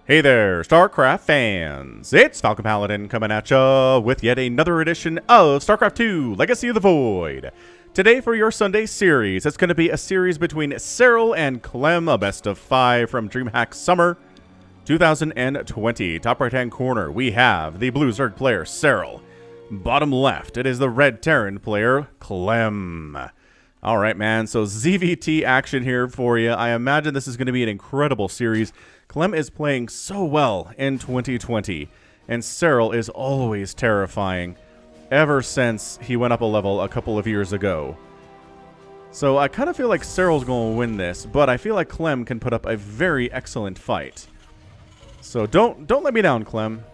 Hey there, StarCraft fans! It's Falcon Paladin coming at ya with yet another edition of StarCraft 2 Legacy of the Void. Today for your Sunday series, it's going to be a series between Serral and Clem, a best of 5 from DreamHack Summer 2020. Top right hand corner, we have the blue Zerg player Serral. Bottom left, it is the red Terran player Clem. Alright man, so ZVT action here for you. I imagine this is going to be an incredible series. Clem is playing so well in 2020, and Serral is always terrifying ever since he went up a level a couple of years ago. So I kind of feel like Serral's going to win this, but I feel like Clem can put up a very excellent fight. So don't let me down, Clem.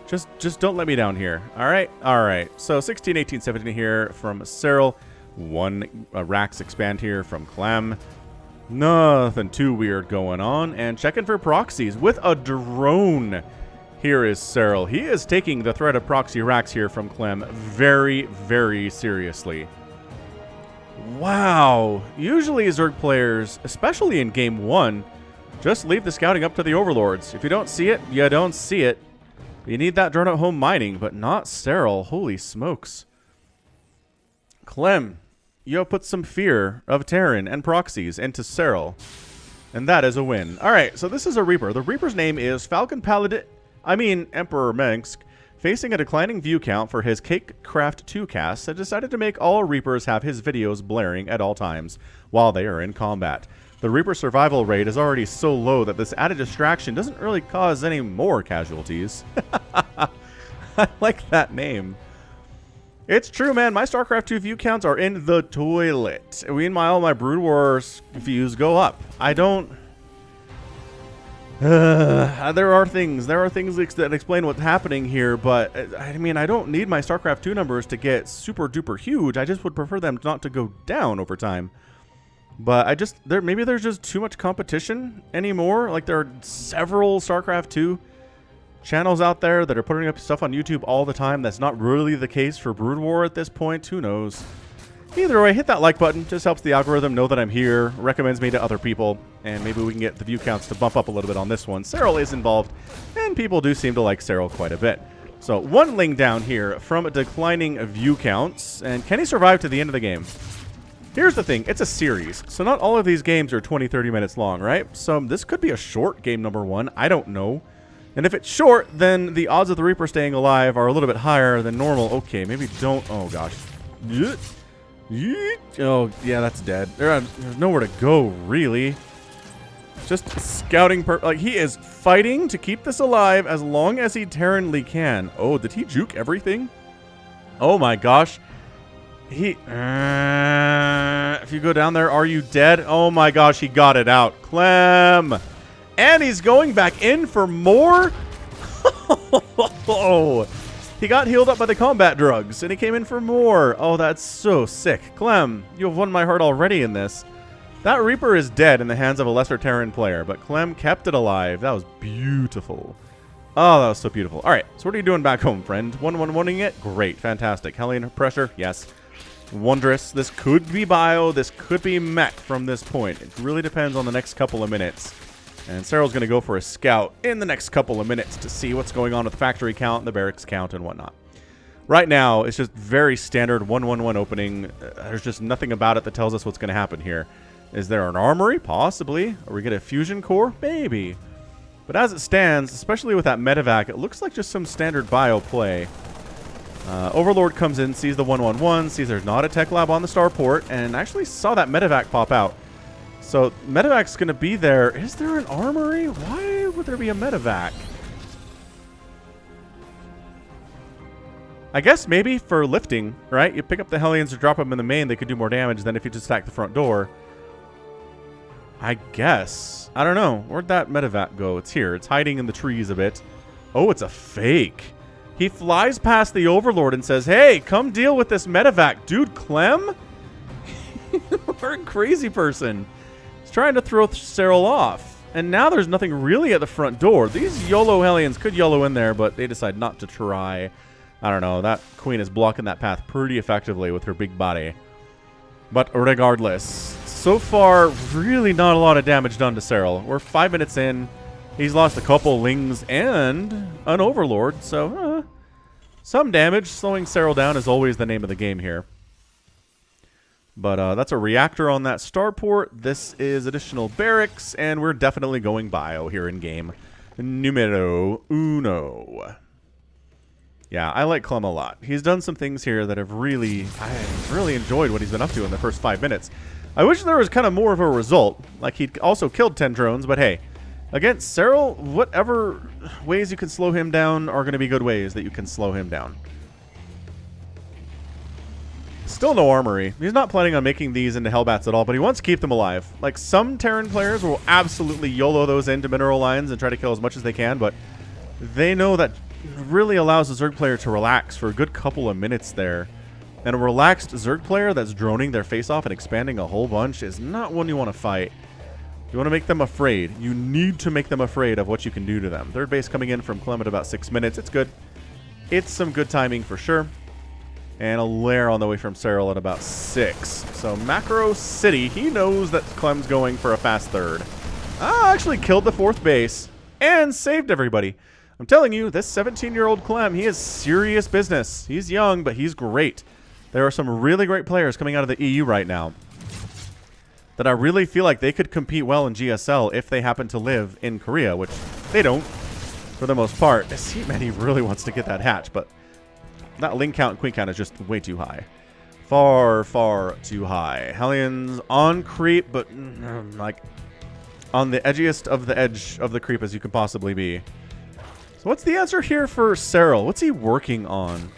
Just don't let me down here. Alright. So 16, 18, 17 here from Serral. One Rax expand here from Clem. Nothing too weird going on. And checking for proxies with a drone. Here is Serral. He is taking the threat of proxy racks here from Clem very, very seriously. Wow. Usually Zerg players, especially in Game 1, just leave the scouting up to the overlords. If you don't see it, you don't see it. You need that drone at home mining, but not Serral. Holy smokes. Clem, you put some fear of Terran and proxies into Serral, and that is a win. Alright, so this is a Reaper. The Reaper's name is Falcon Paladin, Emperor Mensk, facing a declining view count for his Cakecraft 2 casts, and decided to make all Reapers have his videos blaring at all times while they are in combat. The Reaper survival rate is already so low that this added distraction doesn't really cause any more casualties. I like that name. It's true, man. My StarCraft 2 view counts are in the toilet. Meanwhile, my Brood Wars views go up. I don't... there are things that explain what's happening here, but I mean, I don't need my StarCraft 2 numbers to get super duper huge. I just would prefer them not to go down over time. But maybe there's just too much competition anymore. Like, there are several StarCraft 2 channels out there that are putting up stuff on YouTube all the time. That's not really the case for Brood War at this point. Who knows? Either way, hit that like button. Just helps the algorithm know that I'm here, recommends me to other people, and maybe we can get the view counts to bump up a little bit on this one. Serral is involved, and people do seem to like Serral quite a bit. So, one ling down here from declining view counts, and can he survive to the end of the game? Here's the thing, it's a series, so not all of these games are 20-30 minutes long, right? So this could be a short game number 1, I don't know. And if it's short, then the odds of the Reaper staying alive are a little bit higher than normal. Okay, maybe don't... Oh, gosh. Oh, yeah, that's dead. There's nowhere to go, really. Just scouting... Like, he is fighting to keep this alive as long as he Terranly can. Oh, did he juke everything? Oh, my gosh. If you go down there, are you dead? Oh, my gosh, he got it out. Clem... And he's going back in for more? Oh, he got healed up by the combat drugs, and he came in for more. Oh, that's so sick. Clem, you have won my heart already in this. That Reaper is dead in the hands of a lesser Terran player, but Clem kept it alive. That was beautiful. Oh, that was so beautiful. All right, so what are you doing back home, friend? 1-1-1-ing it? Great, fantastic. Hellion pressure? Yes. Wondrous. This could be bio. This could be mech from this point. It really depends on the next couple of minutes. And Serral's going to go for a scout in the next couple of minutes to see what's going on with the factory count, the barracks count, and whatnot. Right now, it's just very standard 1-1-1 opening. There's just nothing about it that tells us what's going to happen here. Is there an armory? Possibly. Are we going to get a fusion core? Maybe. But as it stands, especially with that medevac, it looks like just some standard bio play. Overlord comes in, sees the 1-1-1, sees there's not a tech lab on the starport, and actually saw that medevac pop out. So, medevac's going to be there. Is there an armory? Why would there be a medevac? I guess maybe for lifting, right? You pick up the Hellions or drop them in the main, they could do more damage than if you just attack the front door. I guess. I don't know. Where'd that medevac go? It's here. It's hiding in the trees a bit. Oh, it's a fake. He flies past the Overlord and says, hey, come deal with this medevac. Dude, Clem? You're a crazy person. Trying to throw Serral off. And now there's nothing really at the front door. These YOLO Hellions could YOLO in there, but they decide not to try. I don't know. That queen is blocking that path pretty effectively with her big body. But regardless, so far, really not a lot of damage done to Serral. We're 5 minutes in. He's lost a couple Lings and an Overlord, so some damage. Slowing Serral down is always the name of the game here. But that's a reactor on that starport. This is additional barracks, and we're definitely going bio here in game. Numero uno. Yeah, I like Clem a lot. He's done some things here that have I've really enjoyed what he's been up to in the first 5 minutes. I wish there was kind of more of a result. Like, he'd also killed 10 drones, but hey. Against Serral, whatever ways you can slow him down are going to be good ways that you can slow him down. Still no armory. He's not planning on making these into Hellbats at all, but he wants to keep them alive. Like, some Terran players will absolutely YOLO those into mineral lines and try to kill as much as they can, but they know that really allows a Zerg player to relax for a good couple of minutes there. And a relaxed Zerg player that's droning their face off and expanding a whole bunch is not one you want to fight. You want to make them afraid. You need to make them afraid of what you can do to them. Third base coming in from Clem at about 6 minutes. It's good. It's some good timing for sure. And a lair on the way from Serral at about 6. So Macro City, he knows that Clem's going for a fast third. Actually killed the 4th base and saved everybody. I'm telling you, this 17-year-old Clem, he is serious business. He's young, but he's great. There are some really great players coming out of the EU right now that I really feel like they could compete well in GSL if they happen to live in Korea, which they don't for the most part. See, man, he really wants to get that hatch, but that Ling count and Queen count is just way too high. Far, far too high. Hellions on creep, but like on the edgiest of the edge of the creep as you can possibly be. So what's the answer here for Serral? What's he working on?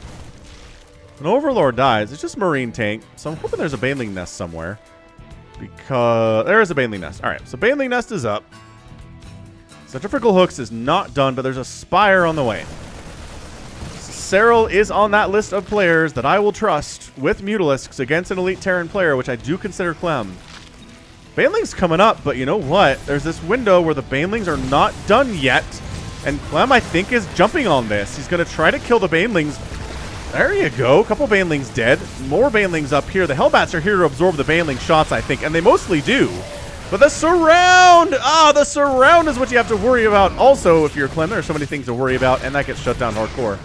An Overlord dies. It's just Marine tank, so I'm hoping there's a Baneling Nest somewhere. Because there is a Baneling Nest. Alright, so Baneling Nest is up. Centrifugal Hooks is not done, but there's a Spire on the way. Serral is on that list of players that I will trust with Mutalisks against an Elite Terran player, which I do consider Clem. Baneling's coming up, but you know what? There's this window where the Banelings are not done yet, and Clem, I think, is jumping on this. He's going to try to kill the Banelings. There you go. A couple Banelings dead. More Banelings up here. The Hellbats are here to absorb the Baneling shots, I think, and they mostly do. But the surround! The surround is what you have to worry about. Also, if you're Clem, there are so many things to worry about, and that gets shut down hardcore.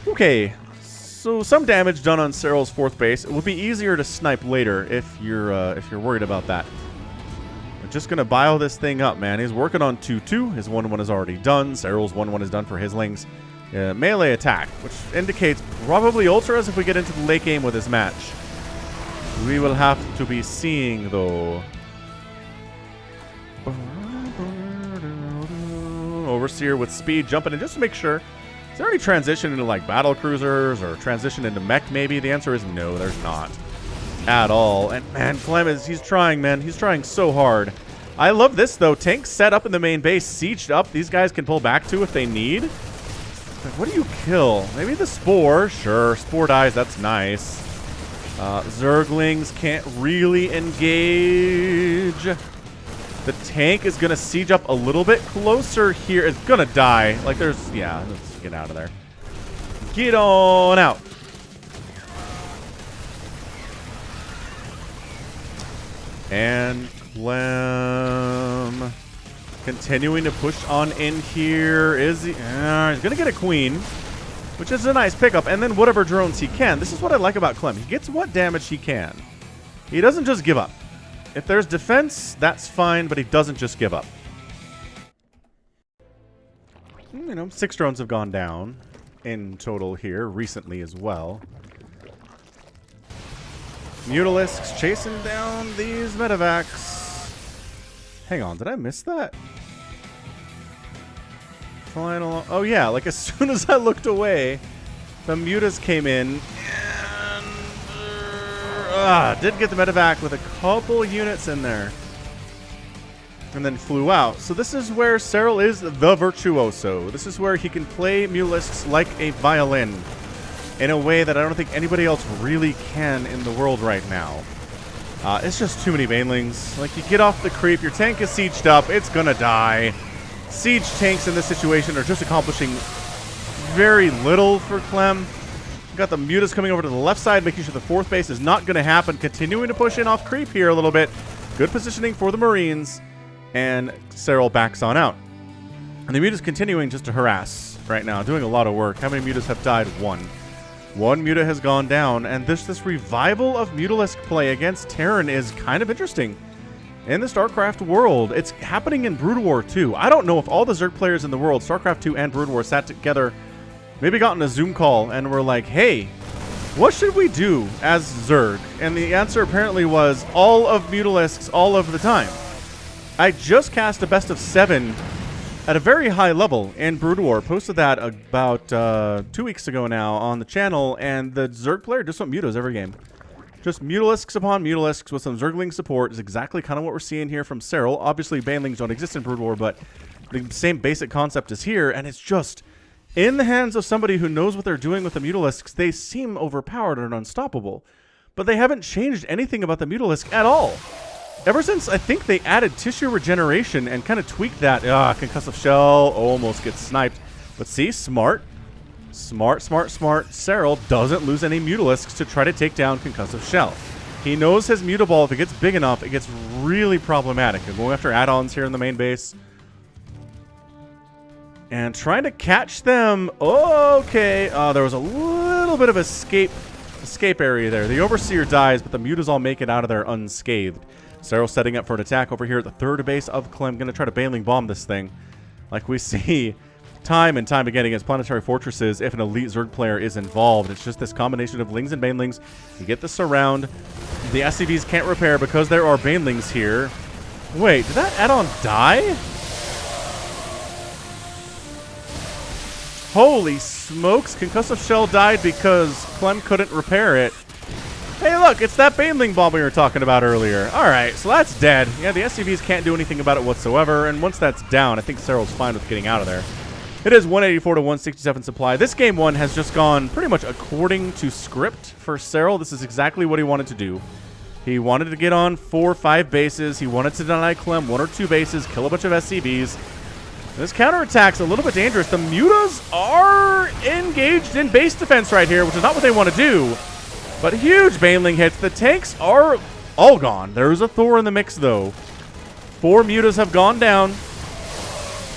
Okay, so some damage done on Serral's 4th base. It will be easier to snipe later if you're worried about that. We're just gonna bio this thing up, man. He's working on 2-2. His 1-1 is already done. Serral's 1-1 is done for his Lings. Melee attack, which indicates probably Ultras if we get into the late game with this match. We will have to be seeing, though. Overseer with speed jumping in just to make sure. Is there any transition into like battle cruisers or transition into mech maybe? The answer is no, there's not. At all. And man, Clem he's trying, man. He's trying so hard. I love this though. Tanks set up in the main base, sieged up. These guys can pull back to if they need. What do you kill? Maybe the Spore. Sure, Spore dies. That's nice. Zerglings can't really engage. The tank is going to siege up a little bit closer here. It's going to die. Like, there's... Yeah, let's get out of there. Get on out. And Clem... continuing to push on in here. Is he? He's going to get a Queen, which is a nice pickup. And then whatever drones he can. This is what I like about Clem. He gets what damage he can. He doesn't just give up. If there's defense, that's fine, but he doesn't just give up. You know, 6 drones have gone down in total here, recently as well. Mutalisks chasing down these medevacs. Hang on, did I miss that? Final... Oh yeah, like as soon as I looked away, the Mutas came in and... did get the medevac with a couple units in there. And then flew out. So this is where Serral is the virtuoso. This is where he can play Mutalisks like a violin in a way that I don't think anybody else really can in the world right now. It's just too many Banelings. Like, you get off the creep, your tank is sieged up, it's gonna die. Siege tanks in this situation are just accomplishing very little for Clem. We've got the Mutas coming over to the left side, making sure the 4th base is not gonna happen. Continuing to push in off creep here a little bit. Good positioning for the Marines. And Serral backs on out. And the Muta's continuing just to harass right now, doing a lot of work. How many Mutas have died? One. One Muta has gone down, and this revival of Mutalisk play against Terran is kind of interesting. In the StarCraft world, it's happening in Brood War 2. I don't know if all the Zerg players in the world, StarCraft 2 and Brood War, sat together, maybe got on a Zoom call, and were like, hey, what should we do as Zerg? And the answer apparently was all of Mutalisks all of the time. I just cast a best of 7 at a very high level in Brood War. Posted that about 2 weeks ago now on the channel, and the Zerg player just went Mutas every game. Just Mutalisks upon Mutalisks with some Zergling support is exactly kind of what we're seeing here from Serral. Obviously, Banelings don't exist in Brood War, but the same basic concept is here, and it's just in the hands of somebody who knows what they're doing with the Mutalisks. They seem overpowered and unstoppable, but they haven't changed anything about the Mutalisk at all. Ever since, I think they added tissue regeneration and kind of tweaked that. Concussive Shell almost gets sniped. But see, smart. Smart. Serral doesn't lose any Mutalisks to try to take down Concussive Shell. He knows his Mutaball, if it gets big enough, it gets really problematic. They're going after add-ons here in the main base. And trying to catch them. Okay. There was a little bit of escape area there. The Overseer dies, but the Mutas all make it out of there unscathed. Serral setting up for an attack over here at the third base of Clem. Going to try to Baneling Bomb this thing. Like we see time and time again against Planetary Fortresses if an elite Zerg player is involved. It's just this combination of Lings and Banelings. You get the surround. The SCVs can't repair because there are Banelings here. Wait, did that add-on die? Holy smokes. Concussive Shell died because Clem couldn't repair it. Hey, look, it's that Baneling Bomb we were talking about earlier. All right, so that's dead. Yeah, the SCVs can't do anything about it whatsoever, and once that's down, I think Serral's fine with getting out of there. It is 184 to 167 supply. This game one has just gone pretty much according to script for Serral. This is exactly what he wanted to do. He wanted to get on 4 or 5 bases. He wanted to deny Clem 1 or 2 bases, kill a bunch of SCVs. This counterattack's a little bit dangerous. The Mutas are engaged in base defense right here, which is not what they want to do. But huge Baneling hits. The tanks are all gone. There's a Thor in the mix, though. 4 Mutas have gone down.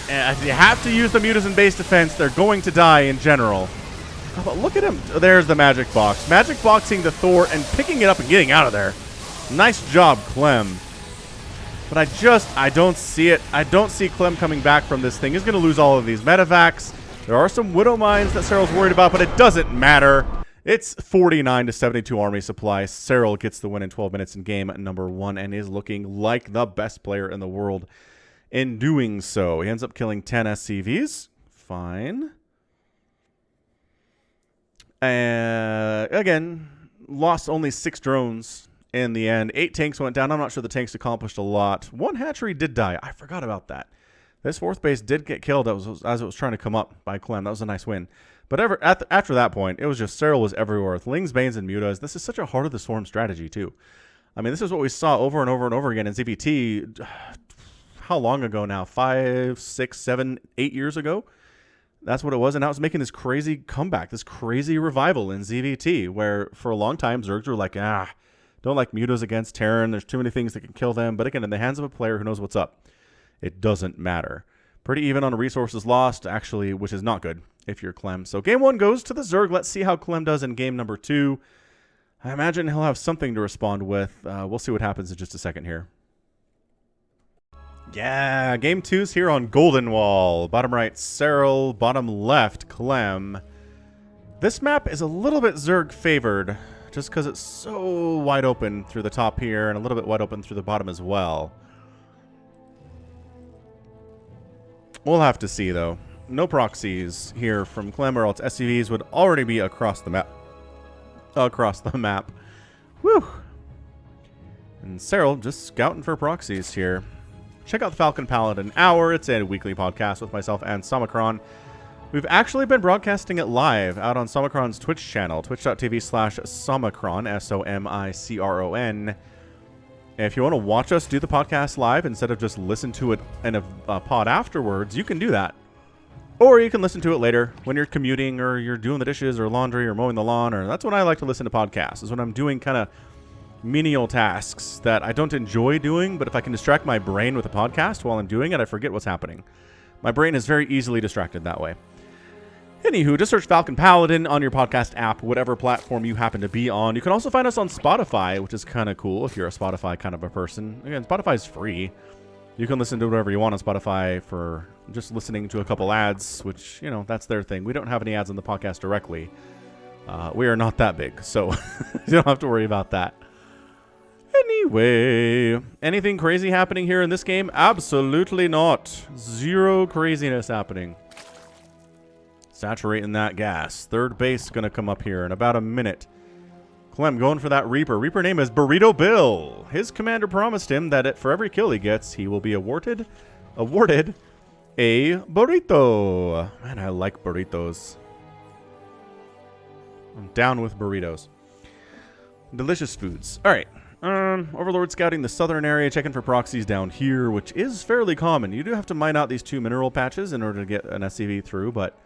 And you have to use the Mutas in base defense. They're going to die in general. Oh, but look at him. There's the Magic Box. Magic Boxing the Thor and picking it up and getting out of there. Nice job, Clem. But I don't see it. I don't see Clem coming back from this thing. He's going to lose all of these medevacs. There are some Widow Mines that Serral's worried about, but it doesn't matter. It's 49 to 72 army supply. Serral gets the win in 12 minutes in game number 1 and is looking like the best player in the world in doing so. He ends up killing 10 SCVs. Fine. Again, lost only 6 drones in the end. 8 tanks went down. I'm not sure the tanks accomplished a lot. 1 hatchery did die. I forgot about that. This 4th base did get killed as it was trying to come up by Clem. That was a nice win. But after that point, it was just Serral was everywhere with Lings, Banes, and Mutas. This is such a Heart of the Swarm strategy, too. I mean, this is what we saw over and over and over again in ZVT. How long ago now? 5, 6, 7, 8 years ago? That's what it was. And now it's making this crazy comeback, this crazy revival in ZVT, where for a long time, Zergs were like, don't like Mutas against Terran. There's too many things that can kill them. But again, in the hands of a player who knows what's up, it doesn't matter. Pretty even on resources lost, actually, which is not good if you're Clem. So game 1 goes to the Zerg. Let's see how Clem does in game number 2. I imagine he'll have something to respond with. We'll see what happens in just a second here. Yeah, game 2's here on Golden Wall. Bottom right, Serral. Bottom left, Clem. This map is a little bit Zerg favored, just because it's so wide open through the top here and a little bit wide open through the bottom as well. We'll have to see, though. No proxies here from Clem, or else SCVs would already be across the map. Whew. And Serral just scouting for proxies here. Check out the Falcon Paladin Hour. It's a weekly podcast with myself and Somicron. We've actually been broadcasting it live out on Somicron's Twitch channel, twitch.tv/Somicron, S-O-M-I-C-R-O-N. If you want to watch us do the podcast live instead of just listen to it in a pod afterwards, you can do that. Or you can listen to it later when you're commuting or you're doing the dishes or laundry or mowing the lawn. Or that's when I like to listen to podcasts, is when I'm doing kind of menial tasks that I don't enjoy doing, but if I can distract my brain with a podcast while I'm doing it, I forget what's happening. My brain is very easily distracted that way. Anywho, just search Falcon Paladin on your podcast app, whatever platform you happen to be on. You can also find us on Spotify, which is kind of cool if you're a Spotify kind of a person. Again, Spotify's free. You can listen to whatever you want on Spotify for just listening to a couple ads, which, you know, that's their thing. We don't have any ads on the podcast directly. We are not that big, so you don't have to worry about that. Anyway, anything crazy happening here in this game? Absolutely not. Zero craziness happening. Saturating that gas. Third base going to come up here in about a minute. Clem going for that Reaper. Reaper name is Burrito Bill. His commander promised him that for every kill he gets, he will be awarded a burrito. Man, I like burritos. I'm down with burritos. Delicious foods. All right. Overlord scouting the southern area, checking for proxies down here, which is fairly common. You do have to mine out these 2 mineral patches in order to get an SCV through, but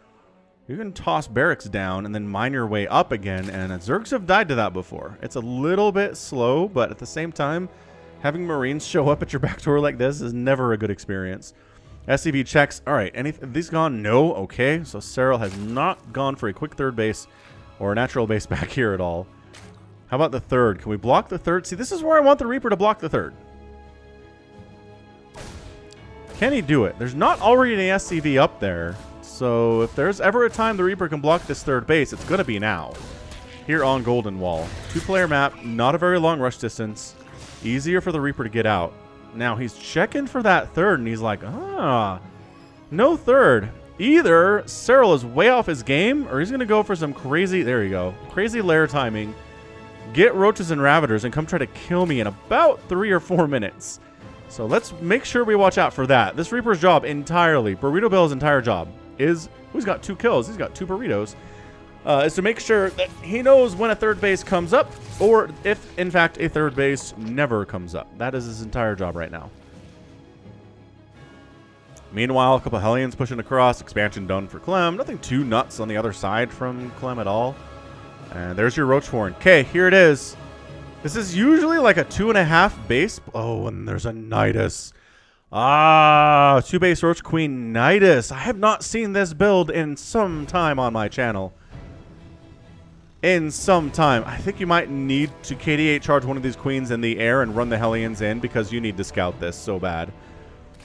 you can toss barracks down and then mine your way up again, and Zergs have died to that before. It's a little bit slow, but at the same time, having Marines show up at your back door like this is never a good experience. SCV checks. All right, these gone? No. Okay, so Serral has not gone for a quick third base or a natural base back here at all. How about the third? Can we block the third? See, this is where I want the Reaper to block the third. Can he do it? There's not already an SCV up there. So if there's ever a time the Reaper can block this third base, it's going to be now. Here on Golden Wall. 2-player map, not a very long rush distance. Easier for the Reaper to get out. Now he's checking for that third, and he's like, no third. Either Serral is way off his game, or he's going to go for some crazy, there you go, crazy lair timing. Get Roaches and Ravagers and come try to kill me in about 3 or 4 minutes. So let's make sure we watch out for that. This Reaper's job entirely, Burrito Bill's entire job, is, he's got 2 kills, he's got 2 burritos, is to make sure that he knows when a third base comes up, or if, in fact, a third base never comes up. That is his entire job right now. Meanwhile, a couple of Hellions pushing across, expansion done for Clem. Nothing too nuts on the other side from Clem at all. And there's your Roach Horn. Okay, here it is. This is usually like a 2.5 base. Oh, and there's a Nidus. 2 base Roach Queen Nidus. I have not seen this build in some time on my channel. In some time. I think you might need to KD8 charge one of these queens in the air and run the Hellions in, because you need to scout this so bad.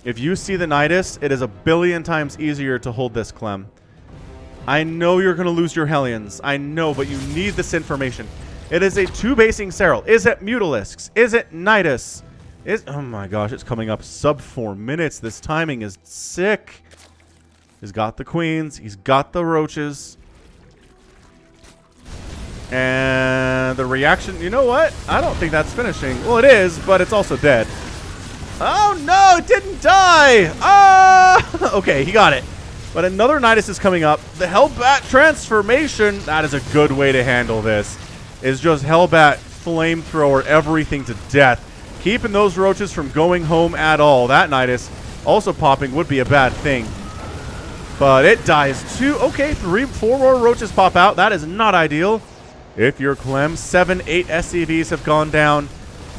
If you see the Nidus, it is a billion times easier to hold this, Clem. I know you're going to lose your Hellions. I know, but you need this information. It is a 2-basing Serral. Is it Mutalisks? Is it Nidus? Oh my gosh, it's coming up sub 4 minutes. This timing is sick. He's got the queens. He's got the roaches. And the reaction, you know what? I don't think that's finishing. Well, it is, but it's also dead. Oh no, it didn't die. Okay, he got it. But another Nidus is coming up. The Hellbat transformation, that is a good way to handle this, is just Hellbat flamethrower everything to death. Keeping those roaches from going home at all. That Nidus also popping would be a bad thing. But it dies too. Okay, 4 more roaches pop out. That is not ideal. If you're Clem, 7, 8 SCVs have gone down.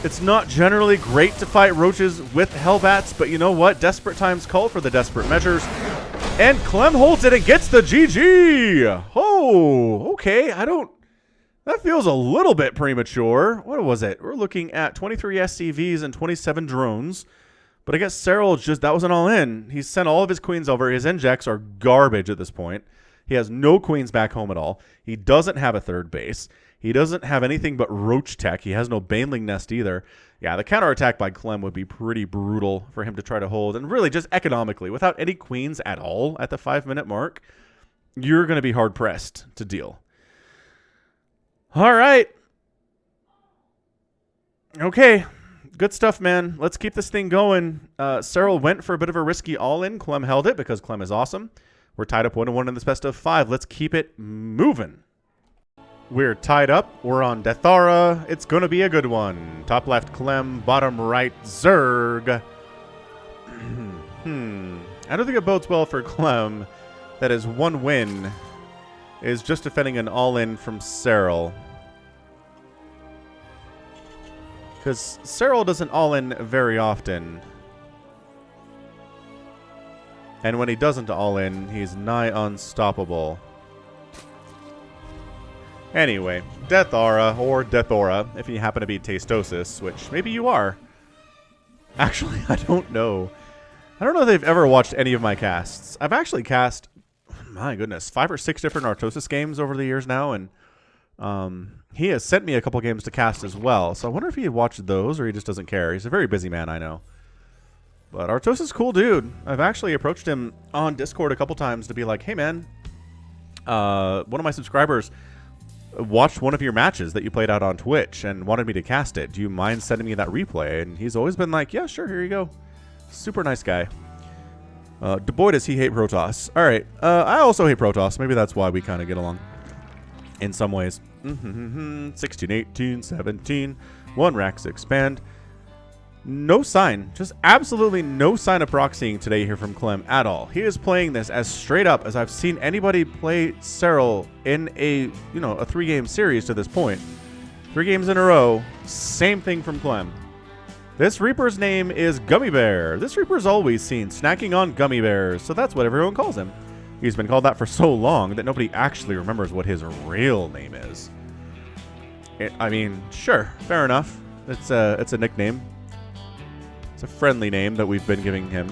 It's not generally great to fight roaches with Hellbats, but you know what? Desperate times call for the desperate measures. And Clem holds it and gets the GG. Oh, okay. That feels a little bit premature. What was it? We're looking at 23 SCVs and 27 drones. But I guess Serral that wasn't all in. He's sent all of his queens over. His injects are garbage at this point. He has no queens back home at all. He doesn't have a third base. He doesn't have anything but roach tech. He has no baneling nest either. Yeah, the counterattack by Clem would be pretty brutal for him to try to hold. And really, just economically, without any queens at all at the 5-minute mark, you're going to be hard-pressed to deal. All right. Okay. Good stuff, man. Let's keep this thing going. Serral went for a bit of a risky all-in. Clem held it because Clem is awesome. We're tied up 1-1 in this best of 5. Let's keep it moving. We're tied up. We're on Dethara. It's going to be a good one. Top left, Clem. Bottom right, Zerg. I don't think it bodes well for Clem that his 1 win is just defending an all-in from Serral. Because Serral doesn't all-in very often. And when he doesn't all in, he's nigh unstoppable. Anyway, Death Aura, or Death Aura, if you happen to be Tastosis, which maybe you are. Actually, I don't know. I don't know if they've ever watched any of my casts. I've actually cast, my goodness, 5 or 6 different Artosis games over the years now, and he has sent me a couple games to cast as well. So I wonder if he had watched those or he just doesn't care. He's a very busy man, I know. But Artosis is a cool dude. I've actually approached him on Discord a couple times to be like, hey man, one of my subscribers watched one of your matches that you played out on Twitch and wanted me to cast it. Do you mind sending me that replay? And he's always been like, yeah, sure, here you go. Super nice guy. Boy, does he hate Protoss. All right. I also hate Protoss. Maybe that's why we kind of get along in some ways. 16, 18, 17. 1 Rax expand. No sign. Just absolutely no sign of proxying today here from Clem at all. He is playing this as straight up as I've seen anybody play Serral in a 3-game series to this point. 3 games in a row. Same thing from Clem. This Reaper's name is Gummy Bear. This Reaper's always seen snacking on gummy bears, so that's what everyone calls him. He's been called that for so long that nobody actually remembers what his real name is. I mean, sure, fair enough. It's a nickname. It's a friendly name that we've been giving him.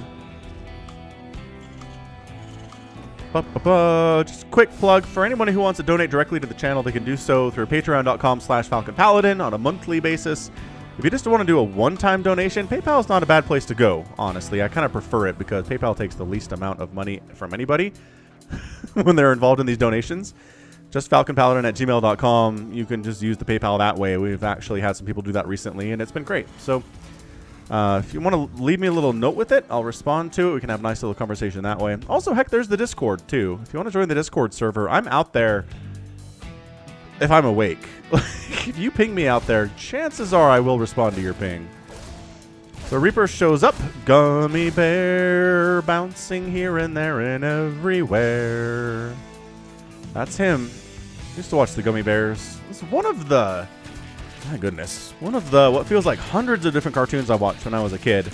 Just a quick plug for anyone who wants to donate directly to the channel. They can do so through patreon.com/Falcon Paladin on a monthly basis. If you just want to do a one-time donation, PayPal is not a bad place to go, honestly. I kind of prefer it because PayPal takes the least amount of money from anybody when they're involved in these donations. Just falconpaladin@gmail.com. You can just use the PayPal that way. We've actually had some people do that recently, and it's been great. So if you want to leave me a little note with it, I'll respond to it. We can have a nice little conversation that way. Also, heck, there's the Discord, too. If you want to join the Discord server, I'm out there if I'm awake. If you ping me out there, chances are I will respond to your ping. So Reaper shows up. Gummy bear bouncing here and there and everywhere. That's him. I used to watch the Gummy Bears. It's one of the, my goodness, one of the what feels like hundreds of different cartoons I watched when I was a kid.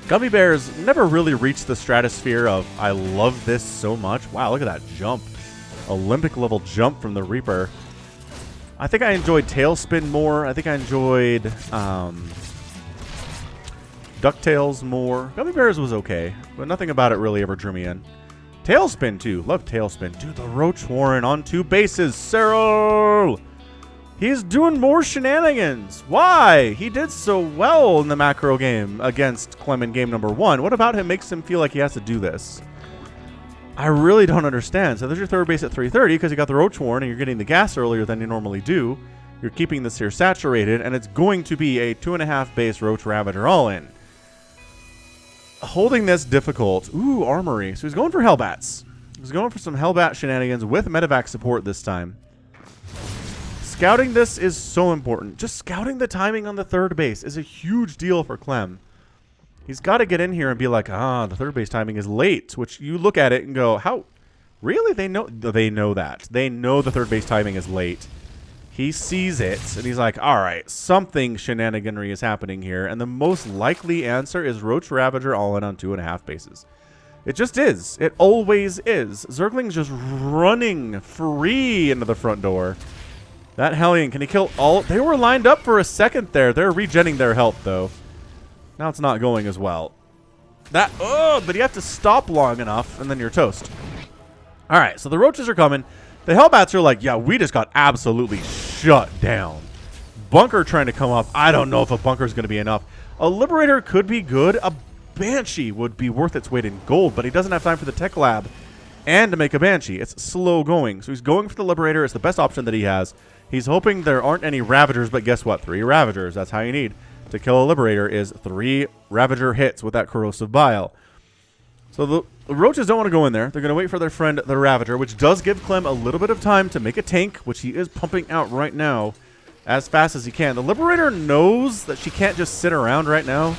Gummy Bears never really reached the stratosphere of I love this so much. Wow, look at that jump. Olympic level jump from the Reaper. I think I enjoyed Tailspin more. I think I enjoyed DuckTales more. Gummy Bears was okay, but nothing about it really ever drew me in. Tailspin, too. Love Tailspin. Dude, the Roach Warren on 2 bases. Serral! He's doing more shenanigans. Why? He did so well in the macro game against Clem in game number 1. What about him makes him feel like he has to do this? I really don't understand. So there's your 3rd base at 330 because you got the Roach Warren and you're getting the gas earlier than you normally do. You're keeping this here saturated, and it's going to be a 2.5 base Roach Ravager all-in. Holding this difficult. Ooh, Armory. So he's going for Hellbats. He's going for some Hellbat shenanigans with Medevac support this time. Scouting this is so important. Just scouting the timing on the 3rd base is a huge deal for Clem. He's got to get in here and be like, the 3rd base timing is late, which you look at it and go, how? Really? They know that. They know the 3rd base timing is late. He sees it, and he's like, all right, something shenaniganry is happening here, and the most likely answer is Roach Ravager all-in on 2.5 bases. It just is. It always is. Zergling's just running free into the front door. That Hellion, can he kill all? They were lined up for a second there. They're regenning their health, though. Now it's not going as well. But you have to stop long enough, and then you're toast. All right, so the Roaches are coming. The Hellbats are like, yeah, we just got absolutely shut down. Bunker trying to come up. I don't know if a bunker is going to be enough. A Liberator could be good. A Banshee would be worth its weight in gold, but he doesn't have time for the Tech Lab and to make a Banshee. It's slow going. So he's going for the Liberator. It's the best option that he has. He's hoping there aren't any Ravagers, but guess what? 3 Ravagers. That's how you need to kill a Liberator is 3 Ravager hits with that Corrosive Bile. So the Roaches don't want to go in there. They're going to wait for their friend, the Ravager, which does give Clem a little bit of time to make a tank, which he is pumping out right now as fast as he can. The Liberator knows that she can't just sit around right now.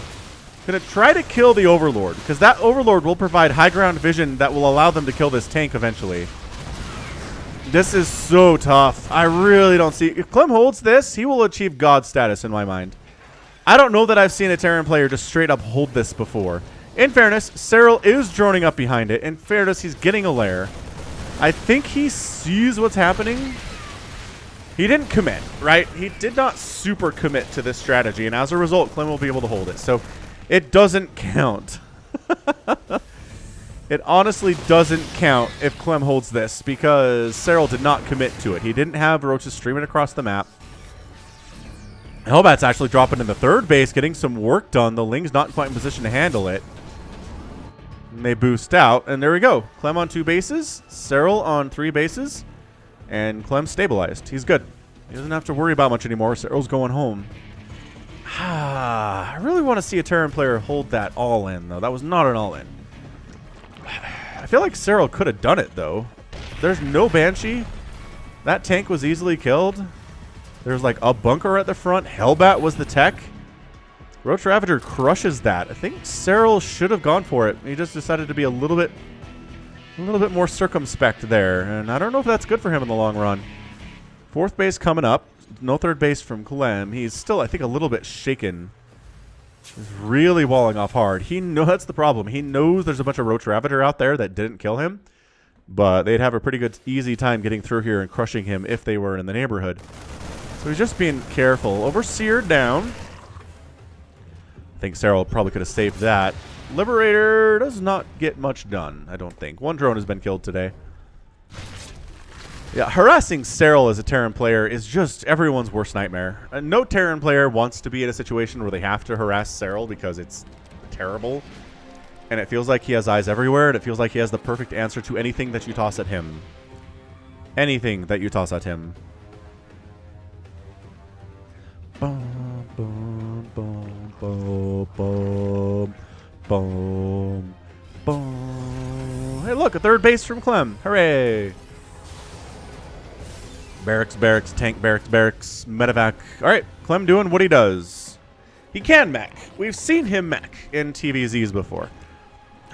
Going to try to kill the Overlord, because that Overlord will provide high ground vision that will allow them to kill this tank eventually. This is so tough. I really don't see... If Clem holds this, he will achieve God status in my mind. I don't know that I've seen a Terran player just straight up hold this before. In fairness, Serral is droning up behind it. In fairness, he's getting a lair. I think he sees what's happening. He didn't commit, right? He did not super commit to this strategy, and as a result, Clem will be able to hold it. So it doesn't count. It honestly doesn't count if Clem holds this, because Serral did not commit to it. He didn't have roaches streaming across the map. Hellbat's actually dropping in the third base, getting some work done. The Ling's not quite in position to handle it. And they boost out, and there we go. Clem on 2 bases, Serral on 3 bases, and Clem stabilized. He's good. He doesn't have to worry about much anymore. Serral's going home. I really want to see a Terran player hold that all-in, though. That was not an all-in. I feel like Serral could have done it, though. There's no Banshee. That tank was easily killed. There's like a bunker at the front. Hellbat was the tech. Roach Ravager crushes that. I think Serral should have gone for it. He just decided to be a little bit more circumspect there. And I don't know if that's good for him in the long run. 4th base coming up. No 3rd base from Clem. He's still, I think, a little bit shaken. He's really walling off hard. He knows that's the problem. He knows there's a bunch of Roach Ravager out there that didn't kill him. But they'd have a pretty good, easy time getting through here and crushing him if they were in the neighborhood. So he's just being careful. Overseer down. I think Serral probably could have saved that. Liberator does not get much done, I don't think. 1 drone has been killed today. Yeah, harassing Serral as a Terran player is just everyone's worst nightmare. No Terran player wants to be in a situation where they have to harass Serral because it's terrible. And it feels like he has eyes everywhere, and it feels like he has the perfect answer to anything that you toss at him. Anything that you toss at him. Boom, boom, boom, boom, boom, boom, boom. Hey, look, a 3rd base from Clem. Hooray. Barracks, barracks, tank, barracks, barracks, medevac. All right, Clem doing what he does. He can mech. We've seen him mech in TVZs before.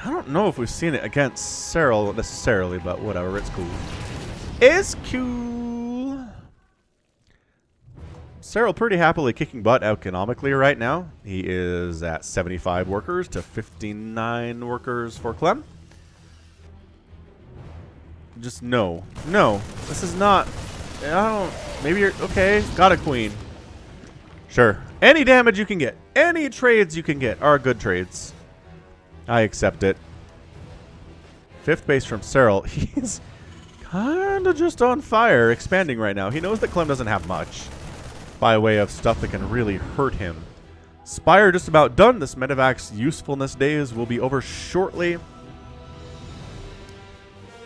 I don't know if we've seen it against Serral necessarily, but whatever, it's cool. It's cool. Serral pretty happily kicking butt economically right now. He is at 75 workers to 59 workers for Clem. Just no. No, this is not... I don't... Maybe you're... Okay, got a queen. Sure. Any damage you can get, any trades you can get are good trades. I accept it. 5th base from Serral. He's kind of just on fire, expanding right now. He knows that Clem doesn't have much by way of stuff that can really hurt him. Spire just about done. This medevac's usefulness days will be over shortly.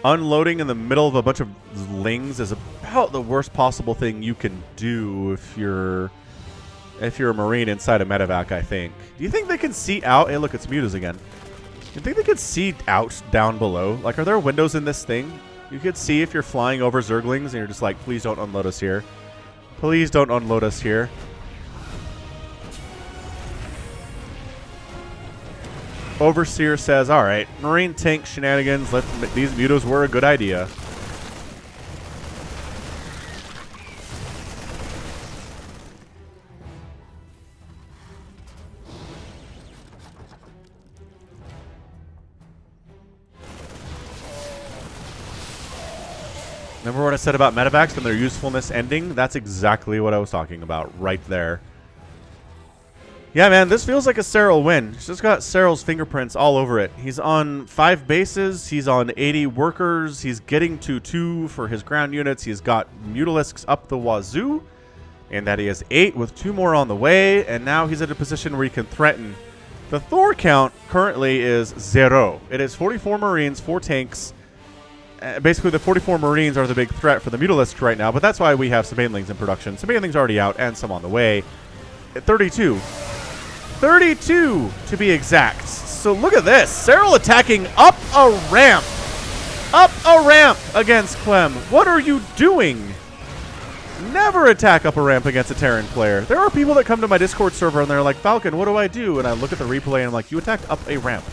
Unloading in the middle of a bunch of Lings is about the worst possible thing you can do if you're a Marine inside a medevac, I think. Do you think they can see out? Hey, look, it's Mutas again. Do you think they could see out down below? Like, are there windows in this thing? You could see if you're flying over Zerglings and you're just like, please don't unload us here. Please don't unload us here. Overseer says, all right, Marine tank shenanigans. These Mutas were a good idea. Remember what I said about medevacs and their usefulness ending? That's exactly what I was talking about right there. Yeah, man, this feels like a Serral win. It's just got Serral's fingerprints all over it. He's on 5 bases. He's on 80 workers. He's getting to 2 for his ground units. He's got Mutalisks up the wazoo. And that he has 8 with 2 more on the way. And now he's at a position where he can threaten. The Thor count currently is 0. It is 44 Marines, 4 tanks. Basically, the 44 Marines are the big threat for the Mutalisks right now. But that's why we have some Banelings in production. Some Banelings already out and some on the way. At 32. 32 to be exact. So look at this. Serral attacking up a ramp. Up a ramp against Clem. What are you doing? Never attack up a ramp against a Terran player. There are people that come to my Discord server and they're like, Falcon, what do I do? And I look at the replay and I'm like, you attacked up a ramp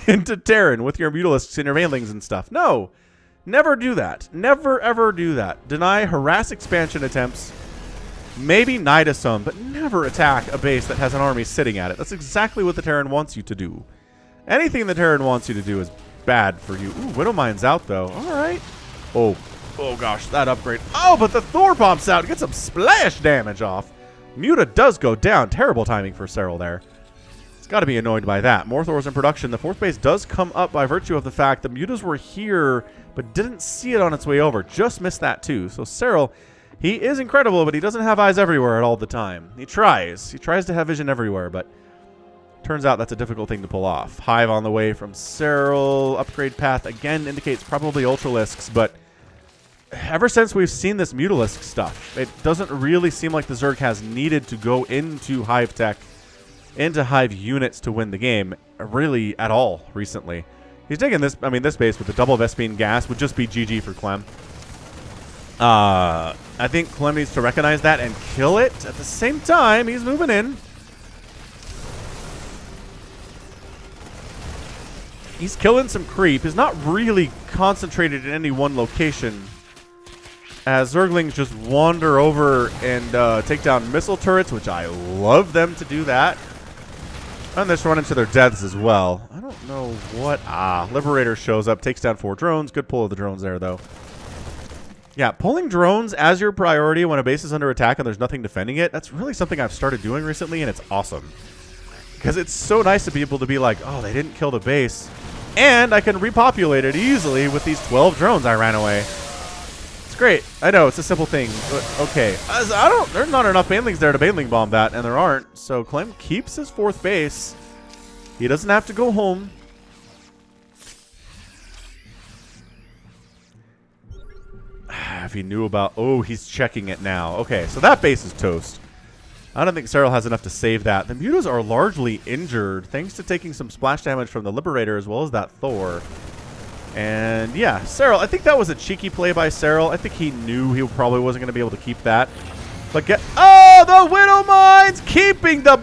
into Terran with your Mutalisks and your Banelings and stuff. No. Never do that. Never, ever do that. Deny harass expansion attempts. Maybe Nida some, but never attack a base that has an army sitting at it. That's exactly what the Terran wants you to do. Anything the Terran wants you to do is bad for you. Ooh, Widow Mine's out, though. All right. Oh gosh, that upgrade. Oh, but the Thor pops out. Get some splash damage off. Muta does go down. Terrible timing for Serral there. It's got to be annoyed by that. More Thors in production. The 4th base does come up by virtue of the fact the Mutas were here, but didn't see it on its way over. Just missed that, too. So Serral, he is incredible, but he doesn't have eyes everywhere at all the time. He tries. He tries to have vision everywhere, but turns out that's a difficult thing to pull off. Hive on the way from Serral. Upgrade path, again, indicates probably Ultralisks, but ever since we've seen this Mutalisk stuff, it doesn't really seem like the Zerg has needed to go into Hive tech, into Hive units to win the game, really at all recently. He's taking this, I mean, this base with the double Vespene gas would just be GG for Clem. I think Clem needs to recognize that and kill it. At the same time, he's moving in. He's killing some creep. He's not really concentrated in any one location, as Zerglings just wander over and take down missile turrets, which I love them to do that. And just run into their deaths as well. I don't know what... Liberator shows up, takes down 4 drones. Good pull of the drones there, though. Yeah, pulling drones as your priority when a base is under attack and there's nothing defending it, that's really something I've started doing recently, and it's awesome. Because it's so nice to be able to be like, oh, they didn't kill the base, and I can repopulate it easily with these 12 drones I ran away. It's great. I know, it's a simple thing, but okay. There's not enough banelings there to baneling bomb that, and there aren't. So Clem keeps his 4th base. He doesn't have to go home. If he knew about... Oh, he's checking it now. Okay, so that base is toast. I don't think Serral has enough to save that. The Mutas are largely injured, thanks to taking some splash damage from the Liberator as well as that Thor. And yeah, Serral, I think that was a cheeky play by Serral. I think he knew he probably wasn't going to be able to keep that. But oh, the Widow Mine's keeping the...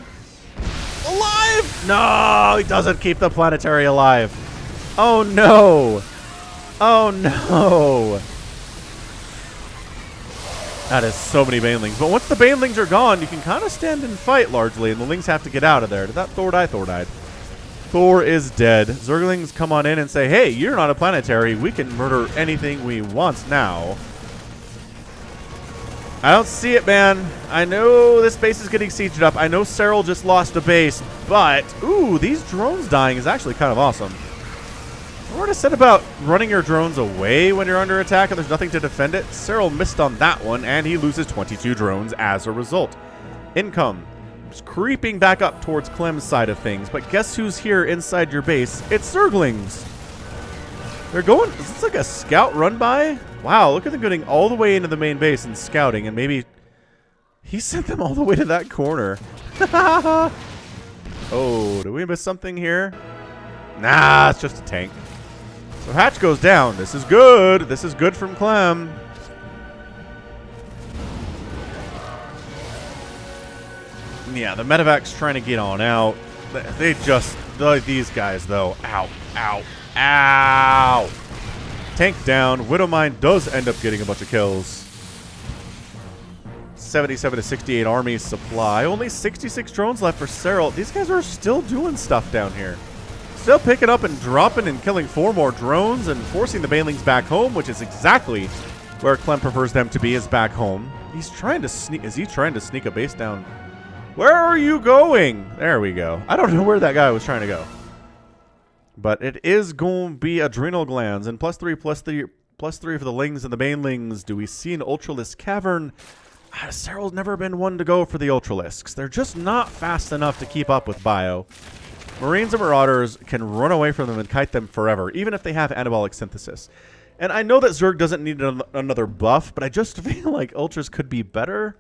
alive? No, he doesn't keep the planetary alive. Oh, no. Oh, no. That is so many banelings. But once the banelings are gone, you can kind of stand and fight largely, and the lings have to get out of there. Did that Thor die? Thor died. Thor is dead. Zerglings come on in and say, hey, you're not a planetary. We can murder anything we want now. I don't see it, man. I know this base is getting sieged up. I know Serral just lost a base, but, ooh, these drones dying is actually kind of awesome. What I said about running your drones away when you're under attack and there's nothing to defend it, Serral missed on that one, and he loses 22 drones as a result. Income is creeping back up towards Clem's side of things, but guess who's here inside your base? It's Zerglings. They're going... Is this like a scout run by? Wow, look at them getting all the way into the main base and scouting, and maybe he sent them all the way to that corner. Oh, did we miss something here? Nah, it's just a tank. So hatch goes down. This is good. This is good from Clem. Yeah, the medevac's trying to get on out. They just... these guys, though. Ow. Ow. Ow. Tank down. Widowmine does end up getting a bunch of kills. 77 to 68 army supply. Only 66 drones left for Serral. These guys are still doing stuff down here. Still picking up and dropping and killing 4 more drones and forcing the banelings back home, which is exactly where Clem prefers them to be, is back home. He's trying to sneak... Is he trying to sneak a base down? Where are you going? There we go. I don't know where that guy was trying to go. But it is going to be adrenal glands. And +3 for the lings and the banelings. Do we see an Ultralisk cavern? Serral's never been one to go for the Ultralisks. They're just not fast enough to keep up with Bio. Marines and Marauders can run away from them and kite them forever, even if they have anabolic synthesis. And I know that Zerg doesn't need another buff, but I just feel like Ultras could be better.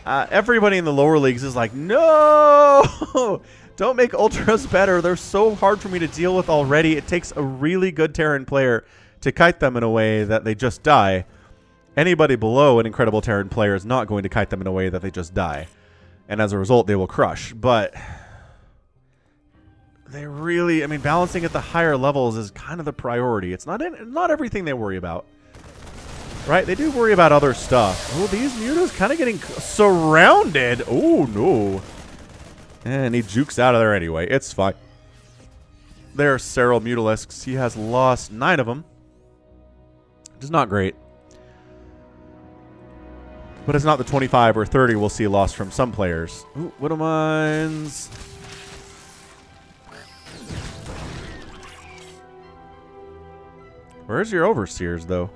Everybody in the lower leagues is like, no! Don't make Ultras better. They're so hard for me to deal with already. It takes a really good Terran player to kite them in a way that they just die. Anybody below an incredible Terran player is not going to kite them in a way that they just die. And as a result, they will crush. But... they really, I mean, balancing at the higher levels is kind of the priority. It's not everything they worry about. Right? They do worry about other stuff. Oh, these Mutas kind of getting surrounded. Oh, no. And he jukes out of there anyway. It's fine. There are Serral Mutalisks. He has lost 9 of them. Which is not great. But it's not the 25 or 30 we'll see lost from some players. Ooh, Widow Mines. Where's your Overseers, though?